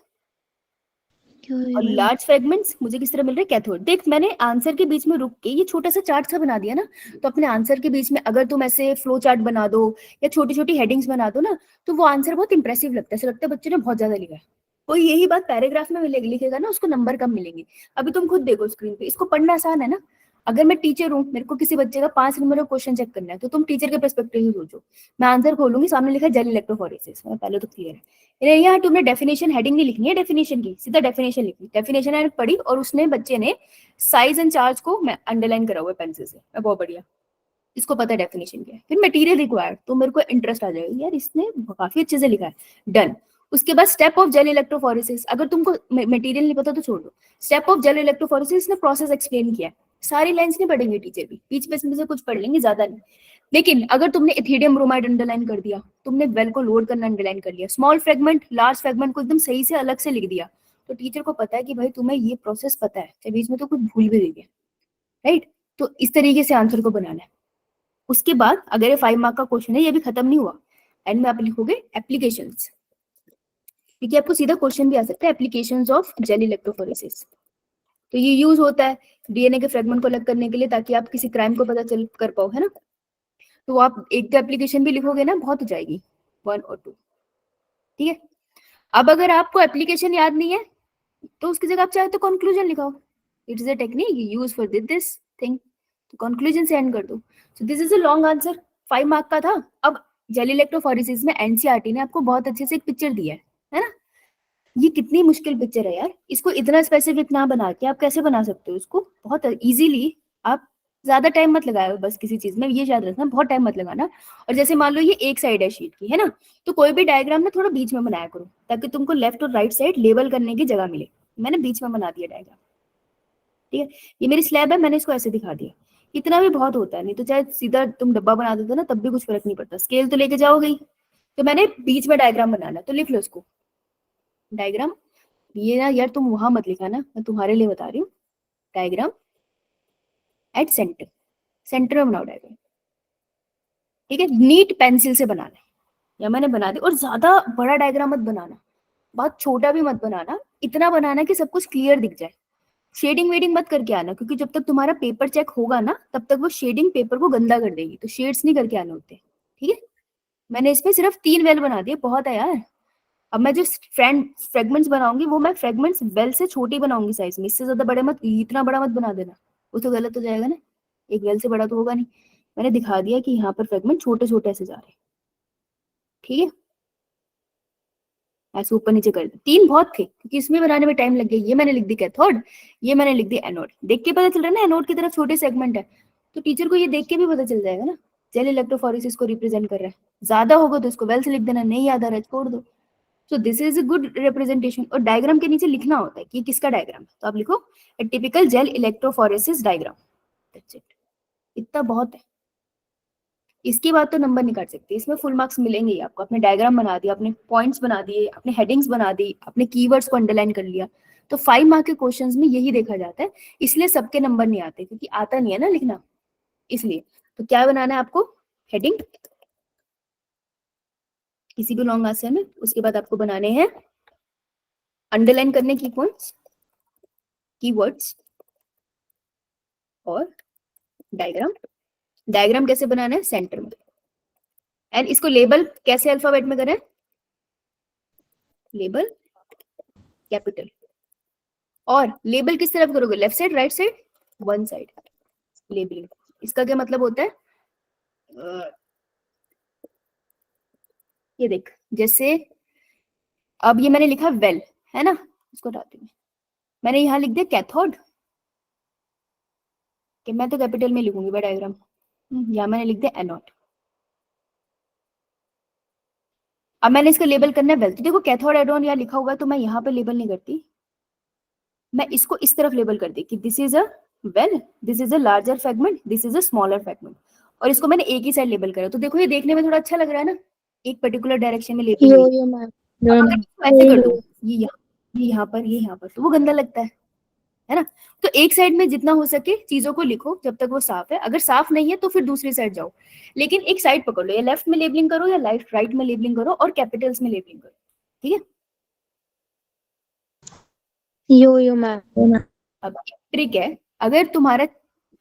और लार्ज फ्रेगमेंट्स मुझे किस तरह मिल रहे हैं, कैथोड। देख मैंने आंसर के बीच में रुक के ये छोटा सा चार्ट सा बना दिया ना, तो अपने आंसर के बीच में अगर तुम ऐसे फ्लो चार्ट बना दो या छोटी छोटी हेडिंग्स बना दो ना, तो वो आंसर बहुत इंप्रेसिव लगता है, ऐसा लगता है बच्चे ने बहुत ज्यादा लिखा है। वो यही बात पैराग्राफ में लिखेगा ना, उसको नंबर कम मिलेंगे। अभी तुम खुद देखो स्क्रीन पे, इसको पढ़ना आसान है ना। अगर मैं टीचर हूँ, मेरे को किसी बच्चे का 5 नंबर का क्वेश्चन चेक करना है, तो तुम टीचर के पर्सपेक्टिव से सोचो। मैं आंसर खोलूंगी, सामने लिखा है जेल इलेक्ट्रोफोरेसिस, पहले तो क्लियर है। यहाँ तुमने डेफिनेशन हेडिंग नहीं लिखनी है, डेफिनेशन की सीधा डेफिनेशन लिखनी। डेफिनेशन मैंने पढ़ी और उसने बच्चे ने साइज एंड चार्ज को मैं अंडरलाइन करा हुआ है पेंसिल से, मैं बहुत बढ़िया, इसको पता है डेफिनेशन क्या है। फिर मटेरियल रिक्वायर्ड, तो मेरे को इंटरेस्ट आ जाएगा यार इसने काफी अच्छे से लिखा है, डन। उसके बाद स्टेप ऑफ जेल इलेक्ट्रोफोरेसिस, अगर तुमको मटेरियल नहीं पता तो छोड़ दो। स्टेप ऑफ जेल इलेक्ट्रोफोरेसिस ने प्रोसेस एक्सप्लेन किया है, सारी लाइंस नहीं पढ़ेंगे टीचर भी, बीच बीच में से कुछ पढ़ लेंगे, ज्यादा नहीं। लेकिन अगर तुमने इथिडियम ब्रोमाइड अंडरलाइन कर दिया, तुमने वेल को लोड करना अंडरलाइन कर लिया, स्मॉल फ्रेगमेंट लार्ज फ्रेगमेंट को एकदम सही से अलग से लिख दिया, तो टीचर को पता है कि भाई तुम्हें ये प्रोसेस पता है, चाहे बीच में तो कुछ भूल भी गई है, राइट। तो इस तरीके से आंसर को बनाना है। उसके बाद अगर ये 5 मार्क का क्वेश्चन है, ये भी खत्म नहीं हुआ, एंड में आप लिखोगे एप्लीकेशंस, क्योंकि आपको सीधा क्वेश्चन भी आ सकता है एप्लीकेशंस ऑफ जेल इलेक्ट्रोफोरेसिस। तो ये यूज होता है डीएनए के फ्रेगमेंट को अलग करने के लिए, ताकि आप किसी क्राइम को पता चल कर पाओ, है ना। तो आप एक तो एप्लीकेशन भी लिखोगे ना, बहुत हो जाएगी 1 और 2, ठीक है। अब अगर आपको एप्लीकेशन याद नहीं है, तो उसकी जगह आप चाहे तो कंक्लूजन लिखाओ, it is a technique use for this thing, तो कंक्लूजन से एंड कर दो। So this is a long answer, 5 mark का था। अब जेल इलेक्ट्रोफोरेसिस में एनसीईआरटी ने आपको बहुत अच्छे से एक पिक्चर दिया है ना। ये कितनी मुश्किल पिक्चर है यार, इसको इतना स्पेसिफिक ना बना के आप कैसे बना सकते हो इसको बहुत इजीली। आप ज्यादा टाइम मत लगाओ बस किसी चीज में, ये याद रखना, बहुत टाइम मत लगाना। और जैसे मान लो ये एक साइड है शीट की, है ना, तो कोई भी डायग्राम ना थोड़ा बीच में बनाया करो, ताकि तुमको लेफ्ट और राइट साइड लेबल करने की जगह मिले। मैंने बीच में बना दिया डायग्राम, ठीक है। ये मेरी स्लैब है, मैंने इसको ऐसे दिखा दिया, इतना भी बहुत होता है, नहीं तो चाहे सीधा तुम डब्बा बना देते ना तब भी कुछ फर्क नहीं पड़ता, स्केल तो लेके जाओगे ही। तो मैंने बीच में डायग्राम बनाना, तो लिख लो इसको डायग्राम। ये ना यार तुम वहां मत लिखा ना, मैं तुम्हारे लिए बता रही हूँ, डायग्राम एट सेंटर, सेंटर में बनाओ डायग्राम, ठीक है। नीट पेंसिल से बनाना है, या मैंने बना दी। और ज्यादा बड़ा डायग्राम मत बनाना, बहुत छोटा भी मत बनाना, इतना बनाना कि सब कुछ क्लियर दिख जाए। शेडिंग वेडिंग मत करके आना, क्योंकि जब तक तुम्हारा पेपर चेक होगा ना, तब तक वो शेडिंग पेपर को गंदा कर देगी, तो शेड्स नहीं करके आने होते, ठीक है। मैंने इसमें सिर्फ 3 वेल बना दिए, बहुत है यार। अब मैं जो फ्रेगमेंट्स बनाऊंगी, वो मैं फ्रेगमेंट्स वेल से छोटी बनाऊंगी साइज में, इससे ज्यादा बड़े मत, इतना बड़ा मत बना देना, वो तो गलत हो जाएगा ना, एक वेल से बड़ा तो होगा नहीं। मैंने दिखा दिया कि यहाँ पर फ्रेगमेंट छोटे छोटे ऐसे जा रहे हैं, ठीक है। ऐसे ऊपर नीचे कर दे, 3 बहुत थे क्योंकि इसमें बनाने में टाइम लग गया। ये मैंने लिख दी कैथोड, ये मैंने लिख दी एनोड। देख के पता चल रहा है ना, एनोड की तरफ छोटे सेगमेंट है, तो टीचर को ये देख के भी पता चल जाएगा ना जेल इलेक्ट्रोफोरेसिस को रिप्रेजेंट कर रहा है। ज्यादा होगा तो इसको वेल से लिख देना, नहीं याद आ रहा है छोड़ दो। So this is a good representation. और डायग्राम के नीचे लिखना होता है कि किसका डायग्राम है, तो आप लिखो ए typical gel electrophoresis diagram, that's it, इतना बहुत है। इसके बाद तो नंबर नहीं काट सकते, इसमें फुल मार्क्स मिलेंगे ही आपको। आपने डायग्राम बना दिया, अपने पॉइंट्स बना दिए, अपने हेडिंग्स बना दी, अपने कीवर्ड्स को अंडरलाइन कर लिया, तो 5 मार्क के क्वेश्चंस में यही देखा जाता है। इसलिए सबके नंबर नहीं आते, क्योंकि आता नहीं है ना लिखना, इसलिए। तो क्या बनाना है आपको, हेडिंग किसी भी लॉन्ग आंसर में। उसके बाद आपको बनाने हैं अंडरलाइन करने की पॉइंट्स, कीवर्ड्स और डायग्राम। डायग्राम कैसे बनाना है, सेंटर में। एंड इसको लेबल कैसे अल्फाबेट में करें, लेबल कैपिटल। और लेबल किस तरफ करोगे, left side, right side, one side labelling. इसका क्या मतलब होता है, ये देख, जैसे अब ये मैंने लिखा वेल, है ना, इसको हटाती हूँ, मैंने यहाँ लिख दिया कैथोड, कि मैं तो कैपिटल में लिखूंगी बाय डायग्राम, या मैंने लिख दिया एनोड। अब मैंने इसका लेबल करना है वेल, तो देखो कैथोड एडोन यहाँ लिखा हुआ है, तो मैं यहाँ पे लेबल नहीं करती, मैं इसको इस तरफ लेबल कर दी कि this is a well, this is a larger fragment, this is a smaller fragment, और इसको मैंने एक ही साइड लेबल करा। तो देखो ये देखने में थोड़ा अच्छा लग रहा है ना, एक पर्टिकुलर डायरेक्शन में लेबल। यो मैम, अगर इसको ऐसे कर दो, ये यहाँ पर, ये यहाँ पर, तो वो गंदा लगता है ना। तो एक साइड में जितना हो सके चीजों को लिखो जब तक वो साफ है, अगर साफ नहीं है तो फिर दूसरी साइड जाओ, लेकिन एक साइड पकड़ लो, या लेफ्ट में लेबलिंग करो या राइट में लेबलिंग करो, और कैपिटल्स में लेबलिंग करो, ठीक है। यो मैम। अब ट्रिक है, अगर तुम्हारा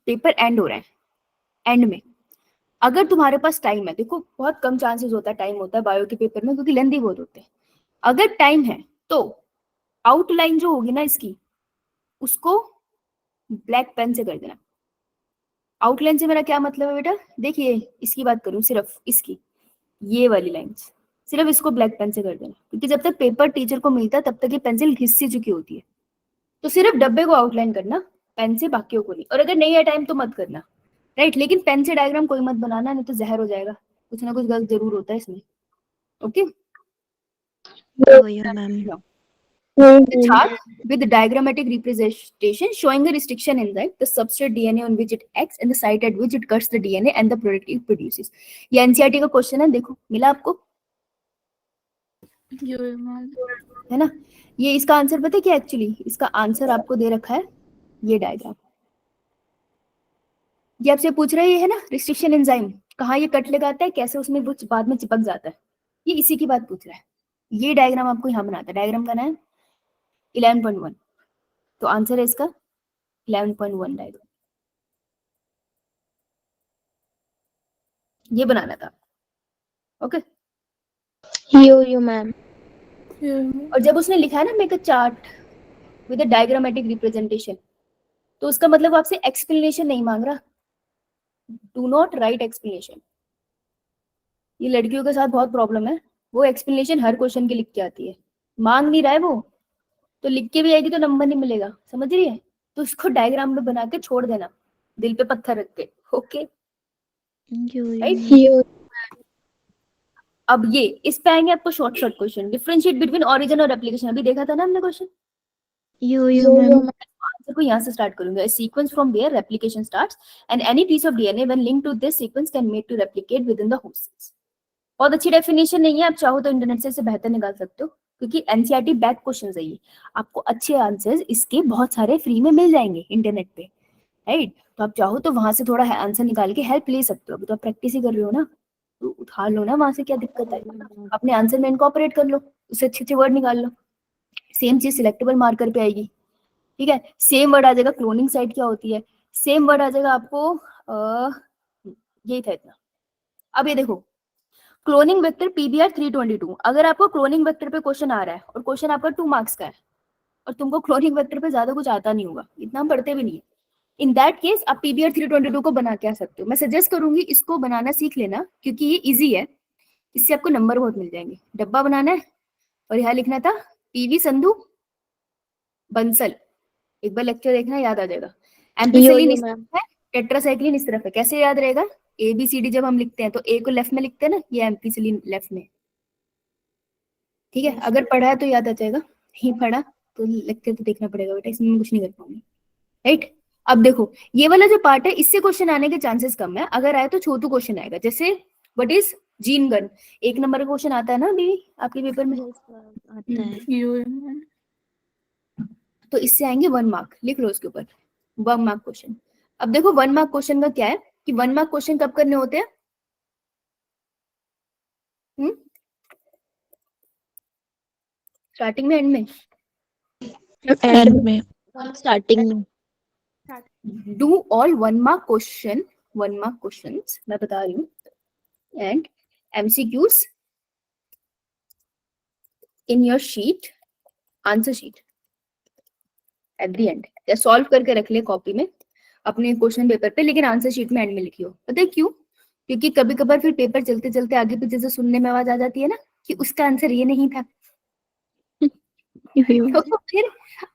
पेपर एंड हो रहा है, एंड में अगर तुम्हारे पास टाइम है, देखो बहुत कम चांसेस होता है टाइम होता है बायो के पेपर में, क्योंकि लेंथी बहुत होते हैं। अगर टाइम है तो आउटलाइन जो होगी ना इसकी, उसको ब्लैक पेन से कर देना। आउटलाइन से मेरा क्या मतलब है बेटा, देखिए इसकी बात करूं, सिर्फ इसकी ये वाली लाइंस, सिर्फ इसको ब्लैक पेन से कर देना, क्योंकि जब तक पेपर टीचर को मिलता है तब तक ये पेंसिल घिस सी चुकी होती है। तो सिर्फ डब्बे को आउटलाइन करना, पेन से बाकियों को नहीं, और अगर नहीं है टाइम तो मत करना, राइट। लेकिन पेन से डायग्राम कोई मत बनाना, नहीं तो जहर हो जाएगा, कुछ ना कुछ गलत जरूर होता है इसमें, okay. Yo ma'am. The chart with the diagrammatic representation showing a restriction enzyme, the substrate DNA on which it acts, and the site at which it cuts the DNA and the product it produces. ये NCERT का question है, देखो मिला आपको, है ना। ये इसका आंसर पता है क्या, एक्चुअली इसका आंसर आपको दे रखा है ये डायग्राम। ये आपसे पूछ रहा है, ये है ना रिस्ट्रिक्शन एंजाइम, कहाँ ये कट लगाता है, कैसे उसमें वो बाद में चिपक जाता है, ये इसी की बात पूछ रहा है। ये डायग्राम आपको यहाँ बनाता है, डायग्राम का नाम है 11.1, तो आंसर है इसका 11.1 डायग्राम, ये बनाना था, ओके। यो मैम। और जब उसने लिखा है ना make a chart with a diagrammatic representation, तो उसका मतलब आपसे एक्सप्लेनेशन नहीं मांग रहा, डू नॉट राइट एक्सप्लेनेशन। ये लड़कियों के साथ बहुत प्रॉब्लम है, वो एक्सप्लेनेशन हर क्वेश्चन की लिख के आती है, मांग नहीं रहा है वो, तो लिख के भी आएगी तो नंबर नहीं मिलेगा, समझ रही है। तो उसको डायग्राम में बना के छोड़ देना, दिल पे पत्थर रख के, ओके राइट। यो अब ये इस पे आएंगे आपको short short question, differentiate between origin और एप्लीकेशन, अभी देखा था ना हमने क्वेश्चन। यो मैम। आंसर को यहाँ से स्टार्ट करूंगा, sequence from where replication starts and any piece of DNA when linked to this sequence can made to replicate within the host cells. बहुत अच्छी डेफिनेशन नहीं है, आप चाहो तो इंटरनेट से इसे बेहतर निकाल सकते हो, क्योंकि एनसीईआरटी बैक क्वेश्चन है ये, आपको अच्छे आंसर्स इसके बहुत सारे फ्री में मिल जाएंगे इंटरनेट पे, राइट। तो आप चाहो तो वहां से थोड़ा आंसर निकाल के हेल्प ले सकते हो, अभी तो आप प्रैक्टिस ही कर रहे हो ना, तो उठा लो ना वहां से, क्या दिक्कत है, अपने आंसर में इनकॉर्पोरेट कर लो, उससे अच्छे अच्छे वर्ड निकाल लो। सेम चीज सिलेक्टेबल मार्कर पे आएगी, ठीक है। सेम वर्ड आ जाएगा, क्लोनिंग साइट क्या होती है, सेम वर्ड आ जाएगा आपको, यही था इतना। अब ये देखो क्लोनिंग वेक्टर पीबीआर 322, अगर आपको क्लोनिंग वेक्टर पे क्वेश्चन आ रहा है और क्वेश्चन आपका 2 मार्क्स का है, और तुमको क्लोनिंग वेक्टर पे ज्यादा कुछ आता नहीं होगा, इतना हम पढ़ते भी नहीं है, इन दैट केस आप पीबीआर 322 को बना के आ सकते हो। मैं सजेस्ट करूंगी इसको बनाना सीख लेना, क्योंकि ये इजी है, इससे आपको नंबर बहुत मिल जाएंगे। डब्बा बनाना है और यहाँ लिखना था पीवी संधु बंसल, एक बार लेक्चर देखना याद आ जाएगा। एम्पिसिलिन इस तरफ है, टेट्रासाइक्लिन इस तरफ है, कैसे याद रहेगा, ए बी सी डी जब हम लिखते हैं तो ए को लेफ्ट में लिखते हैं ना, ये एम्पिसिलिन लेफ्ट में, ठीक है। अगर पढ़ा है तो याद आ जाएगा, नहीं पढ़ा तो लेक्चर तो देखना पड़ेगा बेटा, इसमें मैं कुछ नहीं कर पाऊंगी, राइट। अब देखो ये वाला जो पार्ट है इससे क्वेश्चन आने के चांसेस कम है, अगर आए तो छोटू क्वेश्चन आएगा, जैसे what is gene gun, 1 number का क्वेश्चन आता है ना अभी आपके पेपर में, आता है। तो इससे आएंगे 1 मार्क, लिख लो उसके ऊपर 1 मार्क क्वेश्चन। अब देखो 1 मार्क क्वेश्चन का क्या है कि 1 मार्क क्वेश्चन कब करने होते हैं, स्टार्टिंग में, एंड में? एंड में स्टार्टिंग में do all 1 mark question, 1 mark questions मैं बता रही हूँ, and MCQs in your sheet, answer sheet at the end, या सॉल्व करके रख ले कॉपी में अपने क्वेश्चन पेपर पे, लेकिन आंसर शीट में एंड में लिखियो। पता है क्यों? क्योंकि कभी कभार फिर पेपर चलते चलते आगे पीछे से सुनने में आवाज आ जाती है ना कि उसका आंसर ये नहीं था, तो फिर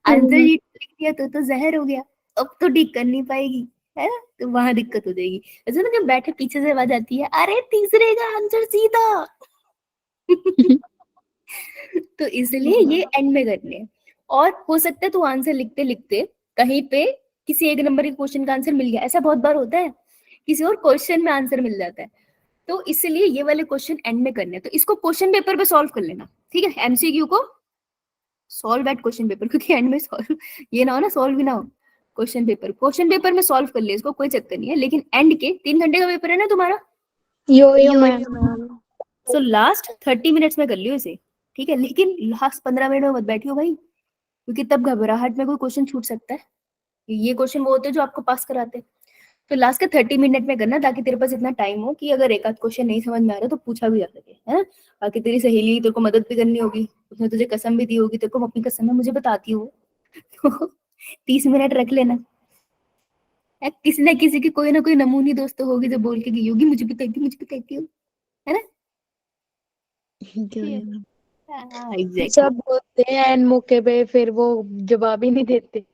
आंसर शीट लिख दिया तो जहर हो गया, अब तो ठीक कर नहीं पाएगी, है ना? तो वहां दिक्कत हो जाएगी। ऐसे ना जब बैठे पीछे से आवाज आती है, अरे तीसरे का आंसर सीधा तो इसलिए ये एंड में करने हैं। और हो सकता है तू आंसर लिखते लिखते कहीं पे किसी एक नंबर के क्वेश्चन का आंसर मिल गया, ऐसा बहुत बार होता है, किसी और क्वेश्चन में आंसर मिल जाता है, तो इसलिए ये वाले क्वेश्चन एंड में करने हैं। तो इसको क्वेश्चन पेपर पे सॉल्व कर लेना, ठीक है? एमसीक्यू को सॉल्व एट क्वेश्चन पेपर, क्योंकि एंड में सॉल्व ये ना हो ना, सॉल्व भी ना हो, क्वेश्चन पेपर में सॉल्व कर ले इसको, कोई चक्कर नहीं है, लेकिन एंड के 3 घंटे का पेपर है ना तुम्हारा, यो मैम सो लास्ट 30 मिनट्स में कर लियो इसे, ठीक है? लेकिन लास्ट 15 मिनट में मत बैठियो भाई, क्योंकि तब घबराहट में कोई क्वेश्चन छूट सकता है। ये क्वेश्चन वो होते हैं जो आपको पास कराते हैं। तो लास्ट के 30 मिनट में करना, ताकि तेरे पास इतना टाइम हो कि अगर एक आध क्वेश्चन नहीं समझ में आ रहा तो पूछा भी जा सके, है? बाकी तेरी सहेली तेरे को मदद भी करनी होगी, उसने तुझे कसम भी दी होगी, तेरे को अपनी कसम में मुझे बताती हो तो 30 मिनट रख लेना। किसी ना किसी की कोई ना कोई नमूनी दोस्त तो होगी जो बोल के गई होगी मुझे बताती हो, है ना? एग्जैक्टली। सब होते हैं एंड मौके पे, फिर वो जवाब ही नहीं देते।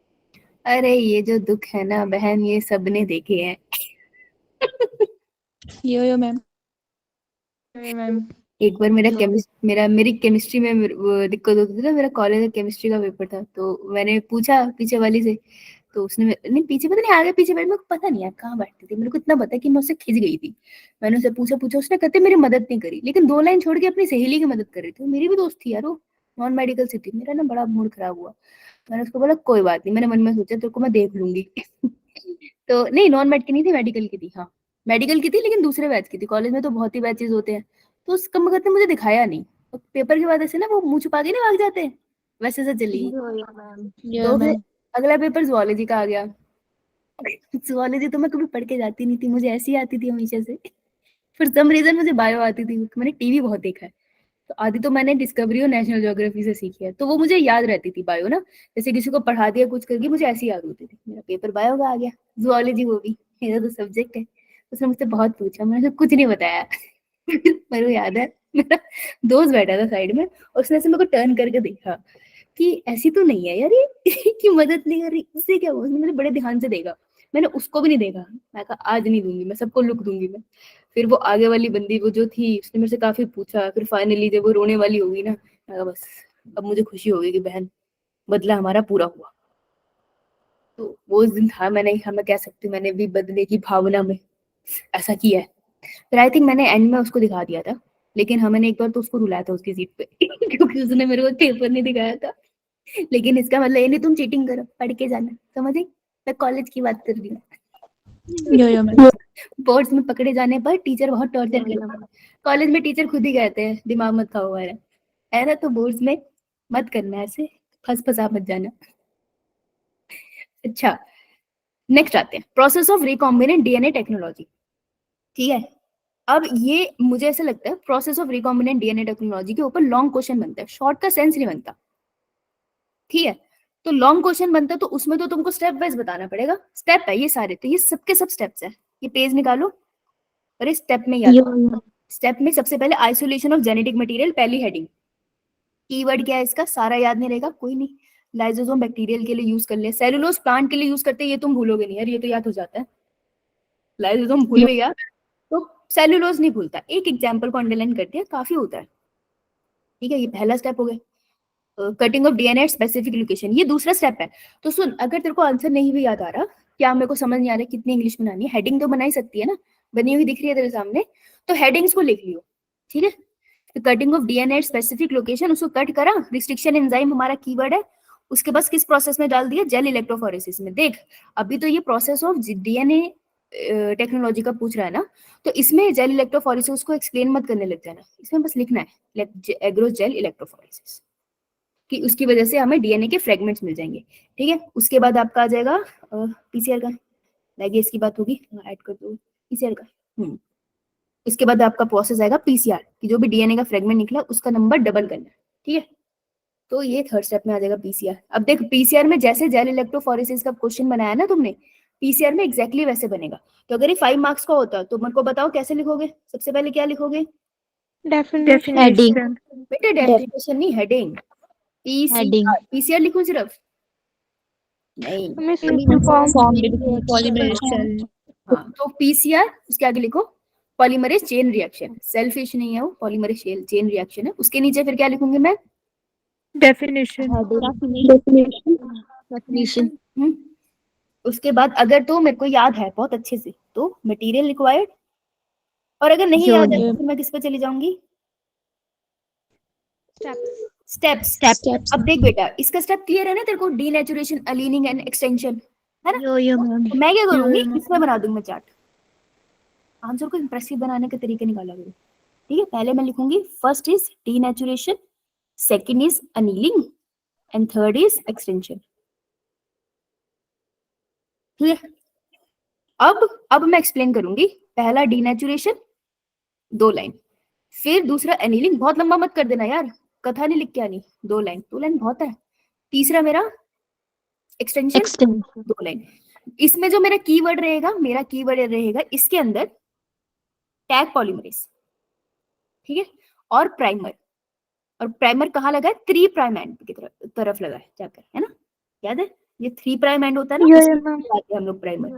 अरे ये जो दुख है ना बहन, ये सबने देखे हैं यो मैम एक बार मेरी केमिस्ट्री में वो दिक्कत होती थी ना, मेरा कॉलेज का केमिस्ट्री का पेपर था, तो मैंने पूछा पीछे वाली से, तो उसने नहीं पीछे पता नहीं आगे पीछे बैठ, मेरे को पता नहीं यार कहाँ बैठती थी, मेरे को इतना पता है कि मैं उससे खिंच गई थी। मैंने उससे पूछा उसने कहते मेरी मदद नहीं करी, लेकिन 2 लाइन छोड़ के अपनी सहेली की मदद कर रही थी, मेरी भी दोस्त थी यार वो, नॉन मेडिकल से थी। मेरा ना बड़ा मूड खराब हुआ, मैंने उसको बोला कोई बात नहीं, मैंने मन में सोचा तेरे को मैं देख लूंगी तो नहीं नॉन मेड की नहीं थी, मेडिकल की थी, हाँ मेडिकल की थी, लेकिन दूसरे बैच की थी। कॉलेज में तो बहुत ही बैचेस होते हैं, तो उस कम वक्त ने मुझे दिखाया नहीं, और पेपर के बाद ऐसे ना वो मुंह छुपा के नहीं भाग जाते हैं, वैसे से चली गई। तो फिर अगला पेपर जुआलॉजी का आ गया। जुआलॉजी तो मैं कभी पढ़ के जाती नहीं थी, मुझे ऐसी आती थी हमेशा से फॉर सम रीजन मुझे बायो आती थी, मैंने टीवी बहुत देखा है, तो आधी तो मैंने डिस्कवरी और नेशनल ज्योग्राफी से सीखी है, तो वो मुझे याद रहती थी बायो ना, जैसे किसी को पढ़ा दिया कुछ करके मुझे ऐसी याद होती थी। मेरा पेपर बायो का आ गया, जुआलॉजी वो भी मेरा तो सब्जेक्ट है। उसने मुझसे बहुत पूछा, मैंने कुछ नहीं बताया मेरे को याद है मेरा दोस्त बैठा था साइड में, उसने ऐसे मेरे को टर्न करके देखा कि ऐसी तो नहीं है यार ये कि मदद नहीं कर रही, इससे क्या हुआ? उसने मुझे बड़े ध्यान से देखा, मैंने उसको भी नहीं देखा, मैं कहा आज नहीं दूंगी मैं, सबको लुक दूंगी मैं। फिर वो आगे वाली बंदी वो जो थी उसने मेरे से काफी पूछा, फिर फाइनली जब वो रोने वाली होगी ना, मैं कहा बस अब मुझे खुशी होगी कि बहन बदला हमारा पूरा हुआ। तो वो उस दिन था, मैंने कहा मैं कह सकती हूँ मैंने भी बदले की भावना में ऐसा किया है। फिर आई थिंक मैंने एंड में उसको दिखा दिया था, लेकिन हाँ मैंने एक बार तो उसको रुलाया था उसकी सीट पे क्योंकि उसने मेरे को पेपर नहीं दिखाया था। लेकिन इसका मतलब ये नहीं तुम चीटिंग करो, पढ़ के जाना, समझ आई? मैं कॉलेज की बात कर रही हूँ। यो मैम बोर्ड्स में पकड़े जाने पर टीचर बहुत टॉर्चर करता है, कॉलेज में टीचर खुद ही कहते हैं दिमाग मत खाओ हमारा, है ना? तो बोर्ड्स में मत करना ऐसे, फंसा मत जाना। अच्छा नेक्स्ट आते हैं, process of recombinant DNA technology, ठीक है? अब ये मुझे ऐसा लगता है process of recombinant DNA technology के ऊपर लॉन्ग क्वेश्चन बनता है, शॉर्ट का सेंस नहीं बनता, ठीक है? तो लॉन्ग क्वेश्चन बनता है तो उसमें तो तुमको स्टेप वाइज बताना पड़ेगा, स्टेप है ये सारे, तो ये सबके सब स्टेप्स है, ये पेज निकालो और इस स्टेप में याद रखो। स्टेप में सबसे पहले आइसोलेशन ऑफ जेनेटिक मटेरियल, पहली हेडिंग, कीवर्ड क्या है इसका सारा याद नहीं रहेगा, कोई नहीं, लाइसोसोम बैक्टीरियल के लिए यूज कर ले, सेलुलोज प्लांट के लिए यूज करते हैं, ये तुम भूलोगे नहीं यार, ये तो याद हो जाता है, लाइसोसोम भूल गया तो सेलुलोज नहीं भूलता। एक एग्जांपल को अंडरलाइन करते हैं, काफी होता है, ठीक है? ये पहला स्टेप हो गया, cutting of DNA specific location, ये दूसरा स्टेप है। तो सुन, अगर तेरे को आंसर नहीं भी याद आ रहा, क्या मेरे को समझ नहीं आ रहा कितनी इंग्लिश बनानी है, हेडिंग तो बना ही सकती है ना, बनी हुई दिख रही है तेरे सामने, तो हेडिंग्स को लिख लियो, ठीक है? तो cutting of DNA specific location, उसको कट करा, रिस्ट्रिक्शन एंजाइम हमारा कीवर्ड है, उसके बाद किस प्रोसेस में डाल दिया, जेल इलेक्ट्रोफोरेसिस में। देख अभी तो ये प्रोसेस ऑफ डीएनए टेक्नोलॉजी का पूछ रहा है ना, तो इसमें जेल इलेक्ट्रोफोरेसिस को एक्सप्लेन मत करने लग जाना, इसमें बस लिखना है एग्रोस जेल इलेक्ट्रोफोरेसिस, कि उसकी वजह से हमें डीएनए के फ्रेगमेंट्स मिल जाएंगे, ठीक है। उसके बाद आपका आ जाएगा पीसीआर का, लाइक इसकी बात होगी, ऐड कर दो पीसीआर का। इसके बाद आपका प्रोसेस आएगा पीसीआर, कि जो भी डीएनए का फ्रेगमेंट निकला उसका नंबर डबल करना, ठीक है। तो ये थर्ड स्टेप में आ जाएगा पीसीआर। अब देख पीसीआर में जैसे जेल इलेक्ट्रोफोरेसिस का क्वेश्चन बनाया ना तुमने, पीसीआर में एग्जैक्टली वैसे बनेगा। तो अगर ये 5 मार्क्स का होता तो मेरे को बताओ कैसे लिखोगे? सबसे पहले क्या लिखोगे? हेडिंग बेटा डेफिनेशन नहीं, हेडिंग। पीसीआर, पीसीआर लिखो सिर्फ, नहीं हाँ, तो पीसीआर उसके आगे लिखो पॉलीमरेज चेन रिएक्शन, सेल्फिश नहीं है वो, पॉलीमरेज चेन रिएक्शन है। उसके नीचे फिर क्या लिखूंगी मैं? डेफिनेशन। उसके बाद अगर तो मेरे को याद है बहुत अच्छे से तो मटेरियल रिक्वायर्ड, और अगर नहीं याद है तो फिर मैं किस पे चली जाऊंगी? स्टेप्स। अब देख बेटा इसका स्टेप क्लियर है ना तेरे को, डीनेचुरेशन, अलीनिंग एंड एक्सटेंशन, है ना। तो मैं क्या करूंगी, इसमें बना दूंगी मैं चार्ट। आंसर को इंप्रेसिव बनाने के तरीके निकाला करो, ठीक है। पहले मैं लिखूंगी first is denaturation, second is annealing and third is extension, ठीक है। अब मैं एक्सप्लेन करूंगी। पहला डीनेचुरेशन 2 लाइन, फिर दूसरा एनीलिंग, बहुत लंबा मत कर देना यार, कथा नहीं लिख के आनी, 2 लाइन बहुत है। तीसरा मेरा एक्सटेंशन 2 लाइन। इसमें जो मेरा कीवर्ड रहेगा इसके अंदर टैग पॉलीमरेज, ठीक है, और प्राइमर कहाँ लगा है? 3 प्राइम एंड की तरफ लगा है जाकर, है ना, याद है? ये 3 प्राइम एंड होता है ना, हम लोग प्राइमर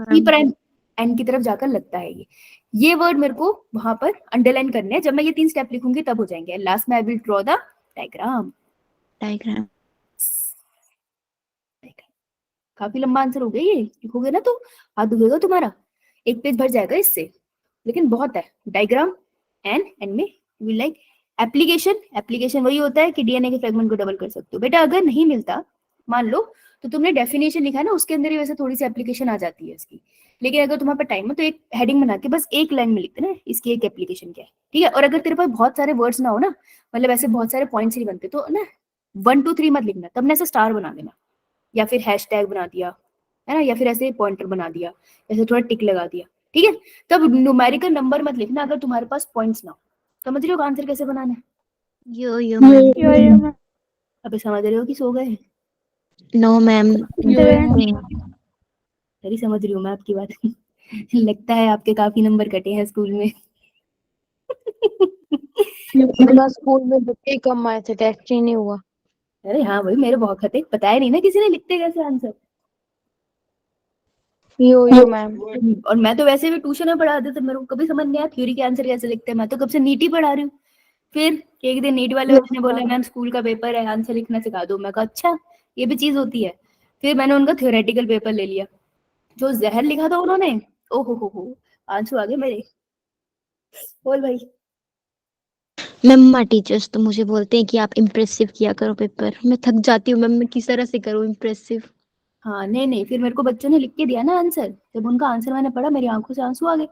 3 प्राइम एंड की तरफ जाकर लगता है। ये वर्ड मेरे को वहां पर अंडरलाइन करने हैं। जब मैं ये 3 स्टेप लिखूंगी तब हो जाएंगे। लास्ट में I will draw the diagram. काफी लंबा आंसर हो गया ये, लिखोगे ना तो हाथ दुखेगा तुम्हारा, 1 पेज भर जाएगा इससे, लेकिन बहुत है। डायग्राम एंड में विल लाइक एप्लीकेशन वही होता है कि डीएनए के फ्रेगमेंट को डबल कर सकते हो। बेटा अगर नहीं मिलता मान लो तो तुमने डेफिनेशन लिखा है ना, उसके अंदर ही वैसे थोड़ी सी एप्लीकेशन आ जाती है इसकी, लेकिन अगर तुम्हारे पास टाइम है तो एक हेडिंग बना के बस 1 लाइन में लिखते ना इसकी एक एप्लीकेशन क्या है, ठीक है। और अगर तेरे पास बहुत सारे वर्ड्स ना हो ना, मतलब ऐसे बहुत सारे पॉइंट्स नहीं बनते, तो ना 1 2 3 मत लिखना, तब ना ऐसे स्टार बना देना, या फिर हैशटैग बना दिया, है ना, या फिर ऐसे पॉइंटर बना दिया, ऐसे थोड़ा टिक लगा दिया, ठीक है। तब न्यूमेरिकल नंबर मत लिखना अगर तुम्हारे पास पॉइंट्स ना हो। समझ रहे हो आंसर कैसे बनाना है? अबे समझ रहे हो कि सो गए? No ma'am. सही समझ रही हूँ मैं आपकी बात। लगता है आपके काफी नंबर कटे हैं स्कूल में। मेरा स्कूल में बच्चे कम आए थे, टेस्ट ही नहीं हुआ। अरे हाँ भाई मेरे बहुत खते, बताया नहीं ना किसी ने लिखते कैसे आंसर। यो मैम। और मैं तो वैसे भी ट्यूशन में पढ़ाते थे, मेरे को कभी समझ नहीं आया थ्योरी के आंसर कैसे लिखते हैं। मैं तो कब से नीट ही पढ़ा रही हूँ। फिर एक दिन नीट वाले बच्चे ने बोला मैम स्कूल का पेपर है, आंसर लिखना सिखा दो। मैं कहा अच्छा ये भी चीज होती है। फिर मैंने उनका थ्योरेटिकल पेपर ले लिया, जो जहर लिखा था उन्होंने, ओ हो आंसू आ गए मेरे। बोल भाई। मैम टीचर्स तो मुझे बोलते हैं कि आप इम्प्रेसिव किया करो पेपर। मैं थक जाती हूँ मैम, मैं किस तरह से करूँ इम्प्रेसिव। हाँ नहीं फिर मेरे को बच्चों ने लिख के दिया ना आंसर, जब उनका आंसर मैंने पढ़ा मेरी आंखों से आंसू आ गए।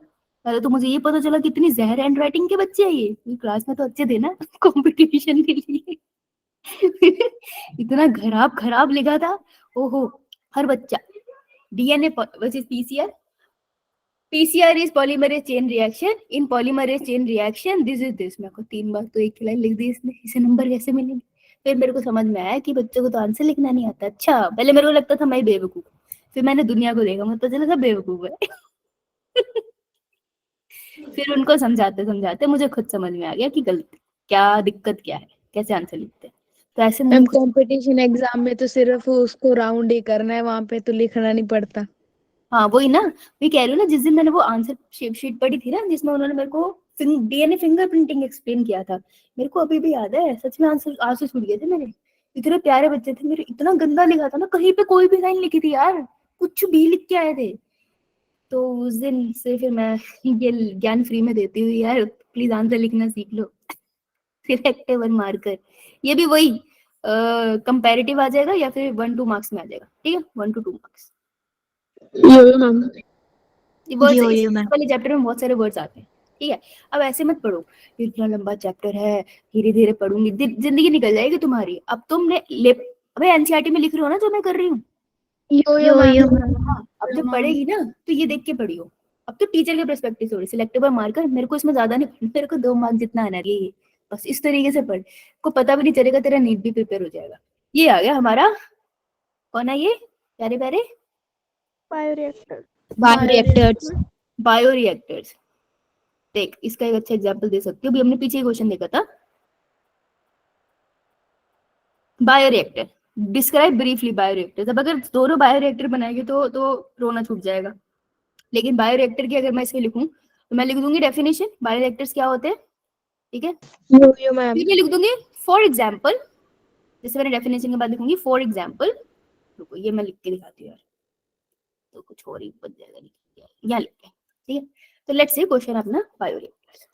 पहले तो मुझे ये पता चला कितनी जहर हैंड राइटिंग के बच्चे हैं ये क्लास में तो अच्छे थे ना कंपटीशन के लिए। इतना खराब लिखा था, ओहो। हर बच्चा DNA versus PCR is polymerase chain reaction, in polymerase chain reaction this is this. मेरे को 3 बार तो एक लाइन लिख दी इसने, इसे नंबर कैसे मिलेंगे? फिर मेरे को समझ में आया कि बच्चों को तो आंसर लिखना नहीं आता। अच्छा पहले मेरे को लगता था मैं बेवकूफ, फिर मैंने दुनिया को देखा, मुझे पता चला सब बेवकूफ है। फिर उनको समझाते मुझे खुद समझ में आ गया कि गलत क्या, दिक्कत क्या है, कैसे आंसर लिखते हैं। तो ऐसे मैम कंपटीशन एग्जाम में तो सिर्फ उसको राउंड ही करना है, वहां पे तो लिखना नहीं पड़ता। हाँ वही ना, मैं कह रही हूँ ना, जिस दिन मैंने वो आंसर शीट पढ़ी थी ना जिसमें उन्होंने मेरे को डीएनए फिंगरप्रिंटिंग एक्सप्लेन किया था, मेरे को अभी भी याद है। सच में आंसू छूट गए थे मेरे। इतने प्यारे बच्चे थे मेरे, इतना गंदा लिखा था ना, कहीं पे कोई भी लाइन लिखी थी यार, कुछ भी लिख के आए थे। तो उस दिन से फिर मैं ये ज्ञान फ्री में देती हूँ यार, प्लीज आंसर लिखना सीख लो। सिलेक्टिव और मार्कर, ये भी वही कंपैरेटिव आ जाएगा या फिर 1 2 मार्क्स में आ जाएगा, ठीक है, 1 to 2 मार्क्स। मैम। वर्ड्स वाले चैप्टर में बहुत सारे वर्ड्स आते हैं, ठीक है, अब ऐसे मत पढ़ो, इतना लंबा चैप्टर है, धीरे धीरे पढ़ूंगी, जिंदगी निकल जाएगी तुम्हारी। अब तुमने अबे एनसीईआरटी में लिख रहे हो ना जो मैं कर रही हूँ, यो मैम। हाँ, अब जब पढ़ेगी ना तो ये देख के पढ़ियो। अब तो टीचर के पर्सपेक्टिव से सिलेक्टिव मार्कर, मेरे को इसमें ज्यादा नहीं पढ़ना, मेरे को 2 मार्क्स जितना आना चाहिए, बस इस तरीके से पढ़, को पता भी नहीं चलेगा, तेरा नीट भी प्रिपेयर हो जाएगा। ये आ गया हमारा, कौन है ये प्यारे प्यारे, बायोरिएक्टर्स। बायोरिएक्टर्स। देख इसका एक अच्छा एग्जांपल दे सकती हूँ, अभी हमने पीछे क्वेश्चन देखा था, बायोरिएक्टर डिस्क्राइब ब्रीफली बायोरिएक्टर। अब अगर दोनों बायोरिएक्टर बनाएंगे तो रोना छूट जाएगा, लेकिन बायोरिएक्टर की अगर मैं इसमें लिखूं तो मैं लिख दूंगी डेफिनेशन, बायोरिएक्टर्स क्या होते हैं, ठीक है। यो मैम। फिर मैं लिख दूंगी फॉर एग्जाम्पल, जैसे मैंने डेफिनेशन के बाद लिखूंगी फॉर एग्जाम्पल, रुको ये मैं लिख के दिखाती हूँ यार, तो कुछ और ही बन जाएगा, यहाँ लिखते हैं, ठीक है। तो लेट्स से क्वेश्चन अपना बायोरिएक्टर्स,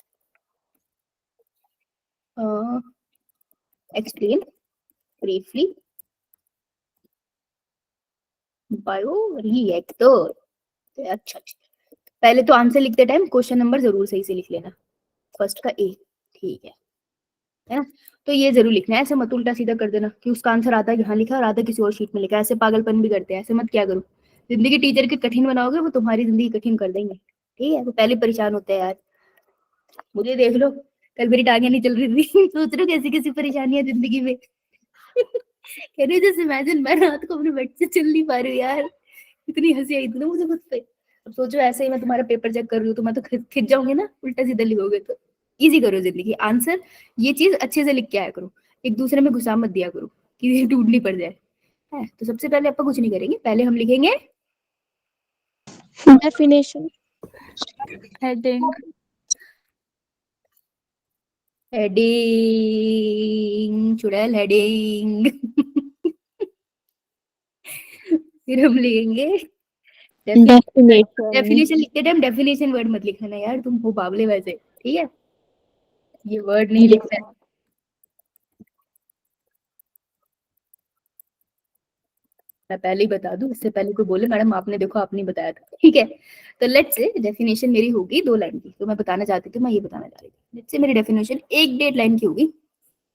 एक्सप्लेन ब्रीफली बायोरिएक्टर। अच्छा, पहले तो आंसर लिखते टाइम क्वेश्चन नंबर जरूर सही से लिख लेना, फर्स्ट का ए, ठीक है ना। तो ये जरूर लिखना है, ऐसे मत उल्टा सीधा कर देना कि उसका आंसर आधा यहाँ लिखा और आधा किसी और शीट में लिखा, ऐसे पागलपन भी करते हैं, ऐसे मत क्या करो। जिंदगी टीचर की कठिन बनाओगे वो तुम्हारी जिंदगी कठिन कर देंगे, ठीक है। तो पहले परेशान होते हैं यार, मुझे देख लो, कल मेरी टांगे नहीं चल रही थी सोच रहे हो कैसी कैसी परेशानियां जिंदगी में कहने जैसे इमेजिन मैं रात को अपने बेड से चल नहीं पा रही हूँ यार, इतनी हंसी आई थी ना मुझे खुद पे। अब सोचो ऐसे ही मैं तुम्हारा पेपर चेक कर रही हूँ तो मैं तो खिंच जाऊंगी ना, उल्टा सीधा लिखोगे तो। इजी करो जिंदगी, आंसर ये चीज अच्छे से लिख के आया करो, एक दूसरे में घुसा मत दिया करो कि टूट नहीं पड़ जाए, है। तो सबसे पहले ਆਪਾਂ कुछ नहीं करेंगे, पहले हम लिखेंगे डेफिनेशन। हेडिंग। हेडिंग, चुड़ैल हेडिंग फिर हम लिखेंगे डेफिनेशन। डेफिनेशन। लिखते टाइम डेफिनेशन वर्ड मत लिखना यार, तुम हो बावले वैसे, ठीक है, ये वर्ड नहीं लिखना है। मैं पहले ही बता दूं, इससे पहले कोई बोले मैडम आपने देखो आपने बताया था, ठीक है। तो लेट्स से डेफिनेशन मेरी होगी 2 लाइन की, तो मैं बताना चाहती थी, मैं ये बताना चाह रही थी, लेट्स से मेरी डेफिनेशन 1-1.5 लाइन की होगी,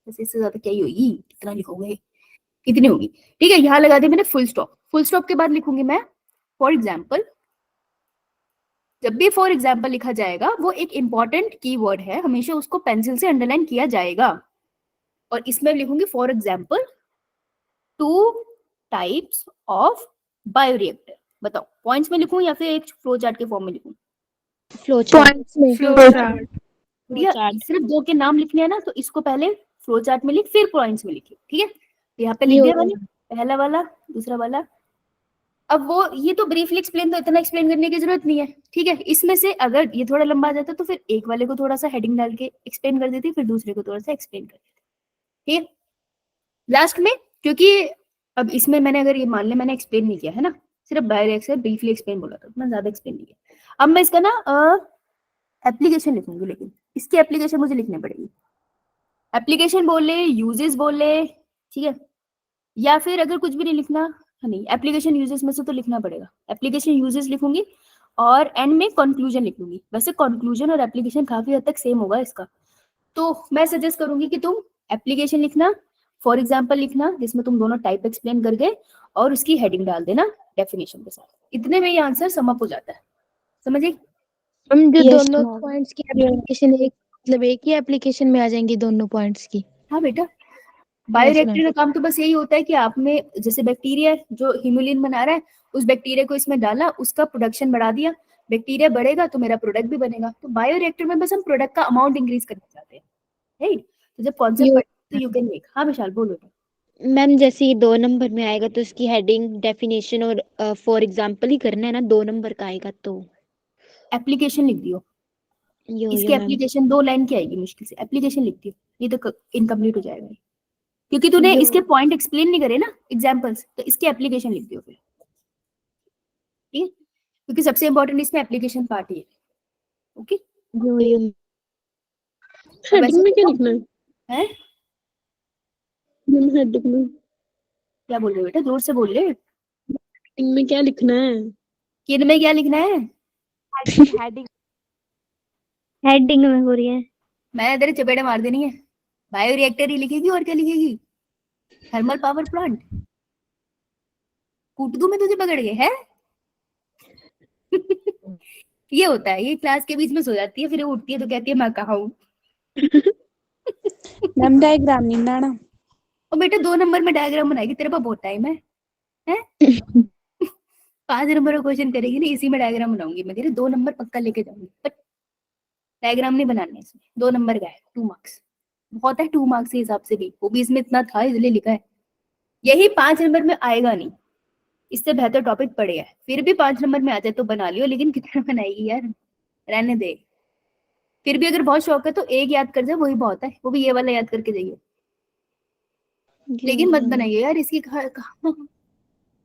बस इससे ज्यादा क्या ही होगी, कितना लिखोगे, कितनी होगी, ठीक है। यहाँ लगा दी मैंने फुल स्टॉप, फुल स्टॉप के बाद लिखूंगी मैं फॉर एग्जाम्पल। जब भी फॉर एग्जाम्पल लिखा जाएगा वो एक इंपॉर्टेंट कीवर्ड है, हमेशा उसको पेंसिल से अंडरलाइन किया जाएगा, और इसमें लिखूंगी for example 2 types of bioreactor. बताओ पॉइंट्स में लिखूं या फिर एक फ्लो चार्ट के फॉर्म में लिखूं। Flow chart. पॉइंट्स में। भैया सिर्फ 2 के नाम लिखने हैं ना, तो इसको पहले फ्लो चार्ट में लिख फिर पॉइंट्स में लिखिए, ठीक है। तो यहाँ पे लिख दिया मैंने पहला वाला, दूसरा वाला। अब वो ये तो ब्रीफली एक्सप्लेन, तो इतना एक्सप्लेन करने की जरूरत नहीं है, ठीक है। इसमें से अगर ये थोड़ा लंबा आ जाता तो फिर एक वाले को थोड़ा सा हेडिंग डाल के एक्सप्लेन कर देती, फिर दूसरे को थोड़ा सा एक्सप्लेन कर देती, ठीक है। लास्ट में, क्योंकि अब इसमें मैंने अगर ये मान लिया मैंने एक्सप्लेन नहीं किया है ना, सिर्फ बायोरिएक्टर से ब्रीफली एक्सप्लेन बोला था, मैं ज्यादा एक्सप्लेन नहीं किया। अब मैं इसका ना एप्लीकेशन लिखूंगी, लेकिन इसकी एप्लीकेशन मुझे लिखनी पड़ेगी, एप्लीकेशन बोले यूजेस बोले, ठीक है। या फिर अगर कुछ भी नहीं लिखना, नहीं एप्लीकेशन यूजेस में से तो लिखना पड़ेगा, एप्लीकेशन यूजेस लिखूंगी और एंड में कंक्लूजन लिख लूंगी। वैसे कंक्लूजन और एप्लीकेशन काफी हद तक सेम होगा इसका, तो मैं सजेस्ट करूंगी कि तुम एप्लीकेशन लिखना, फॉर एग्जाम्पल लिखना जिसमें तुम दोनों टाइप एक्सप्लेन करके और उसकी हेडिंग डाल देना डेफिनेशन के साथ, इतने में ये आंसर सम अप हो जाता है, समझे। हम जो Yes, दोनों ma'am. पॉइंट्स की एप्लीकेशन एक मतलब एक ही एप्लीकेशन में आ जाएंगी दोनों पॉइंट्स की। हाँ बेटा, Yes, बायोरिएक्टर ma'am. का काम तो बस यही होता है कि आप में जैसे बैक्टीरिया है जो हीमोलिन बना रहा है, उस बैक्टीरिया को इसमें डाला, उसका प्रोडक्शन बढ़ा दिया, बैक्टीरिया बढ़ेगा तो मेरा प्रोडक्ट भी बनेगा। तो बायोरिएक्टर में बस हम प्रोडक्ट का अमाउंट इंक्रीज करना चाहते हैं, राइट। तो जब कॉन्सेप्ट You- पढ़े तो यू कैन मेक। हाँ विशाल बोलो। मैम जैसे ये 2 नंबर में आएगा तो इसकी हेडिंग डेफिनेशन और फॉर एग्जांपल ही करना है ना, 2 नंबर का आएगा तो एप्लीकेशन लिख दियो, यो इसकी यो मैम। एप्लीकेशन 2 लाइन की आएगी मुश्किल से, एप्लीकेशन लिख दियो, ये तो इनकम्प्लीट हो जाएगा, क्योंकि तूने यो इसके पॉइंट एक्सप्लेन नहीं करे ना एग्जांपल्स, तो इसकी एप्लीकेशन लिख दियो फिर, ठीक है, क्योंकि सबसे इंपॉर्टेंट इसमें एप्लीकेशन पार्ट ही है, ओके। यो यो अब हेडिंग वैसे में क्या लिखना है? है, हेडिंग में क्या बोल रहे हो बेटा, जोर से बोल रहे, हेडिंग में क्या लिखना है? किन में क्या लिखना है, हेडिंग हेडिंग में हो रही है। मैं तेरे चपेटे मार देनी है। बायोरिएक्टर ही लिखेगी और क्या लिखेगी? Thermal power plant. कूट दूं मैं तुझे पकड़ के है। ये होता है, ये क्लास के बीच में सो जाती है, फिर उठती है तो कहती है मैं कहा हूँ। मैम डायग्राम नहीं बनाना। और बेटा 2 नंबर में डायग्राम बनाएगी, तेरे पास बहुत टाइम है हैं? 5 नंबर का क्वेश्चन करेगी ना, इसी में डायग्राम बनाऊंगी मैं तेरे, 2 नंबर पक्का लेके जाऊंगी, बट डायग्राम नहीं बनाने इसमें। 2 नंबर का है, 2 मार्क्स बहुत है, 2 मार्क्स के हिसाब से भी, वो भी इसमें इतना था इसलिए लिखा है। यही 5 नंबर में आएगा नहीं, इससे बेहतर टॉपिक पड़े है, फिर भी 5 नंबर में आ जाए तो बना लियो, लेकिन कितना बनाएगी यार, रहने दे। फिर भी अगर बहुत शौक है तो एक याद कर जाए वही बहुत है, वो भी ये वाला याद करके जाइए, लेकिन मत बनाइए यार इसकी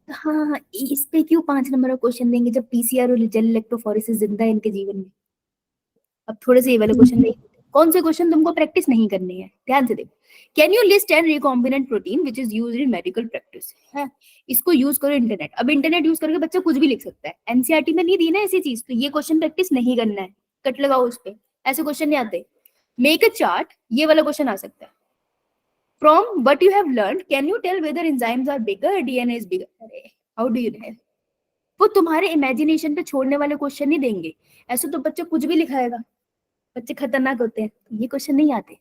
हाँ, इस पे क्यों 5 नंबर का क्वेश्चन देंगे जब पीसीआर और जेल इलेक्ट्रोफोरेसिस जिंदा है इनके जीवन में। अब थोड़े से ये वाले क्वेश्चन नहीं, कौन से क्वेश्चन तुमको प्रैक्टिस नहीं करनी है, ध्यान से देखो। Can you list 10 recombinant protein which is used in medical practice है। इसको यूज करो इंटरनेट, अब इंटरनेट यूज करके बच्चा कुछ भी लिख सकता है, एनसीईआरटी में नहीं दी ना ऐसी चीज, तो ये क्वेश्चन प्रैक्टिस नहीं करना है, कट लगाओ उस पे, ऐसे क्वेश्चन नहीं आते। मेक अ चार्ट, ये वाला क्वेश्चन आ सकता है। From what you have learned can you tell whether enzymes are bigger or DNA is bigger? अरे how do you know? वो तुम्हारे इमेजिनेशन पे छोड़ने वाले क्वेश्चन नहीं देंगे, ऐसे तो बच्चे कुछ भी लिखाएगा, बच्चे खतरनाक होते हैं, ये क्वेश्चन नहीं आते।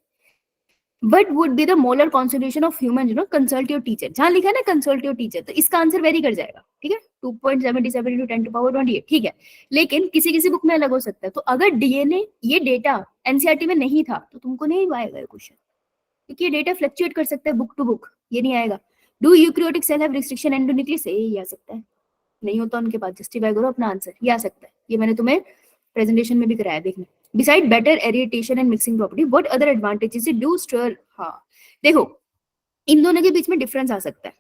What would be the molar concentration of human, consult your teacher, जहां लिखा है ना consult your teacher, तो इसका आंसर वेरी कर जाएगा, ठीक है, 2.77 into 10 to power 28, ठीक है। लेकिन किसी किसी बुक में अलग हो सकता है, तो अगर डीएनए ये डेटा एनसीईआरटी में नहीं था तो तुमको नहीं आएगा क्वेश्चन, क्योंकि ये डेटा फ्लक्चुएट कर सकता है बुक टू बुक, ये नहीं आएगा। Do eukaryotic cell have restriction endonuclease, ये आ सकता है, नहीं होता उनके पास, जस्टिफाई करो अपना आंसर, ये आ सकता है, ये मैंने तुम्हें प्रेजेंटेशन में भी कराया, देखना। Beside better aeration and mixing property what other advantages do stirrer, हाँ देखो इन दोनों के बीच में डिफरेंस आ सकता है,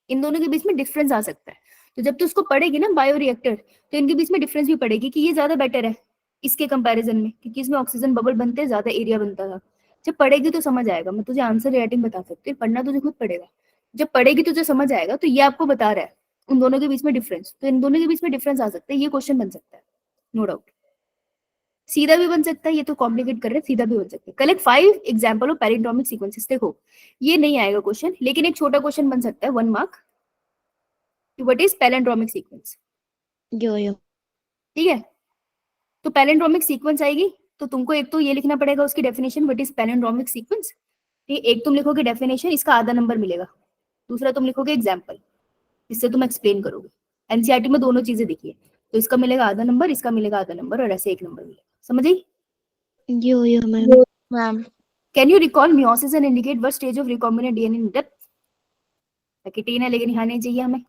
इन दोनों के बीच में डिफरेंस आ सकता है, तो जब तू उसको पढ़ेगी ना बायोरिएक्टर, तो इनके बीच में डिफरेंस भी पड़ेगी कि ये ज्यादा बेटर है इसके कंपैरिजन में, क्योंकि इसमें ऑक्सीजन बबल बनते हैं, ज्यादा एरिया बनता था। जब पढ़ेगी तो समझ आएगा, मैं तुझे आंसर राइटिंग बता सकती हूँ, पढ़ना तुझे खुद पड़ेगा, जब पढ़ेगी तुझे समझ आएगा, तो ये आपको बता रहा है उन दोनों के बीच में डिफरेंस, तो इन दोनों के बीच में डिफरेंस आ सकता है, ये क्वेश्चन बन सकता है, नो डाउट। सीधा भी बन सकता है, ये तो कॉम्प्लिकेट कर रहे हैं, सीधा भी बन सकता है। Collect 5 example of palindromic sequences, देखो ये नहीं आएगा क्वेश्चन, लेकिन एक छोटा क्वेश्चन बन सकता है 1 mark, what is palindromic sequence, यो ठीक है। तो पैलिंड्रोमिक सीक्वेंस आएगी तो तुमको एक तो ये लिखना पड़ेगा उसकी definition, what is palindromic sequence, एक तुम लिखोगे डेफिनेशन, इसका आधा नंबर मिलेगा, दूसरा तुम लिखोगे एग्जाम्पल, इससे तुम एक्सप्लेन करोगे। एनसीईआरटी में दोनों चीजें दिखी है, तो इसका मिलेगा आधा नंबर, इसका मिलेगा आधा नंबर, और ऐसे 1 नंबर मिलेगा, समझ आई? यो ma'am. Can you recall meiosis and indicate what stage of recombinant DNA in depth, कीटीन है लेकिन यहाँ नहीं चाहिए हमें।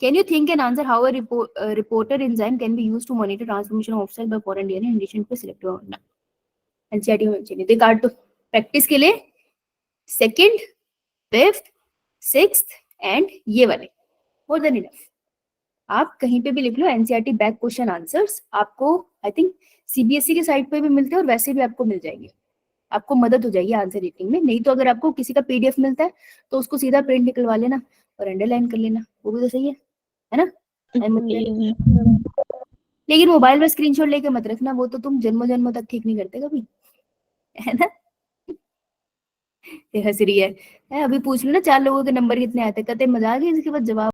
Can you think and answer how a reporter enzyme can be used to monitor transformation of cell by foreign DNA in addition to selective organ? NCERT में चाहिए, देख काट, तो प्रैक्टिस के लिए 2nd, 5th, 6th एंड ये वाले more than enough. आप कहीं पे भी लिख लो एनसीईआरटी बैक क्वेश्चन आंसर्स, आपको आई थिंक सीबीएसई के साइट पे भी मिलते हैं और वैसे भी आपको मिल जाएंगे, आपको मदद हो जाएगी आंसर राइटिंग में। नहीं तो अगर आपको किसी का पीडीएफ मिलता है तो उसको सीधा प्रिंट निकलवा लेना और अंडरलाइन कर लेना, वो भी तो सही है ना? लेकिन मोबाइल में स्क्रीनशॉट लेके मत रखना, वो तो तुम जन्मों जन्मों तक ठीक नहीं करते कभी, है ना? ये हंस रही है, अभी पूछ लो ना 4 लोगों के नंबर कितने आते, कहते मजाक है, इसके बाद जवाब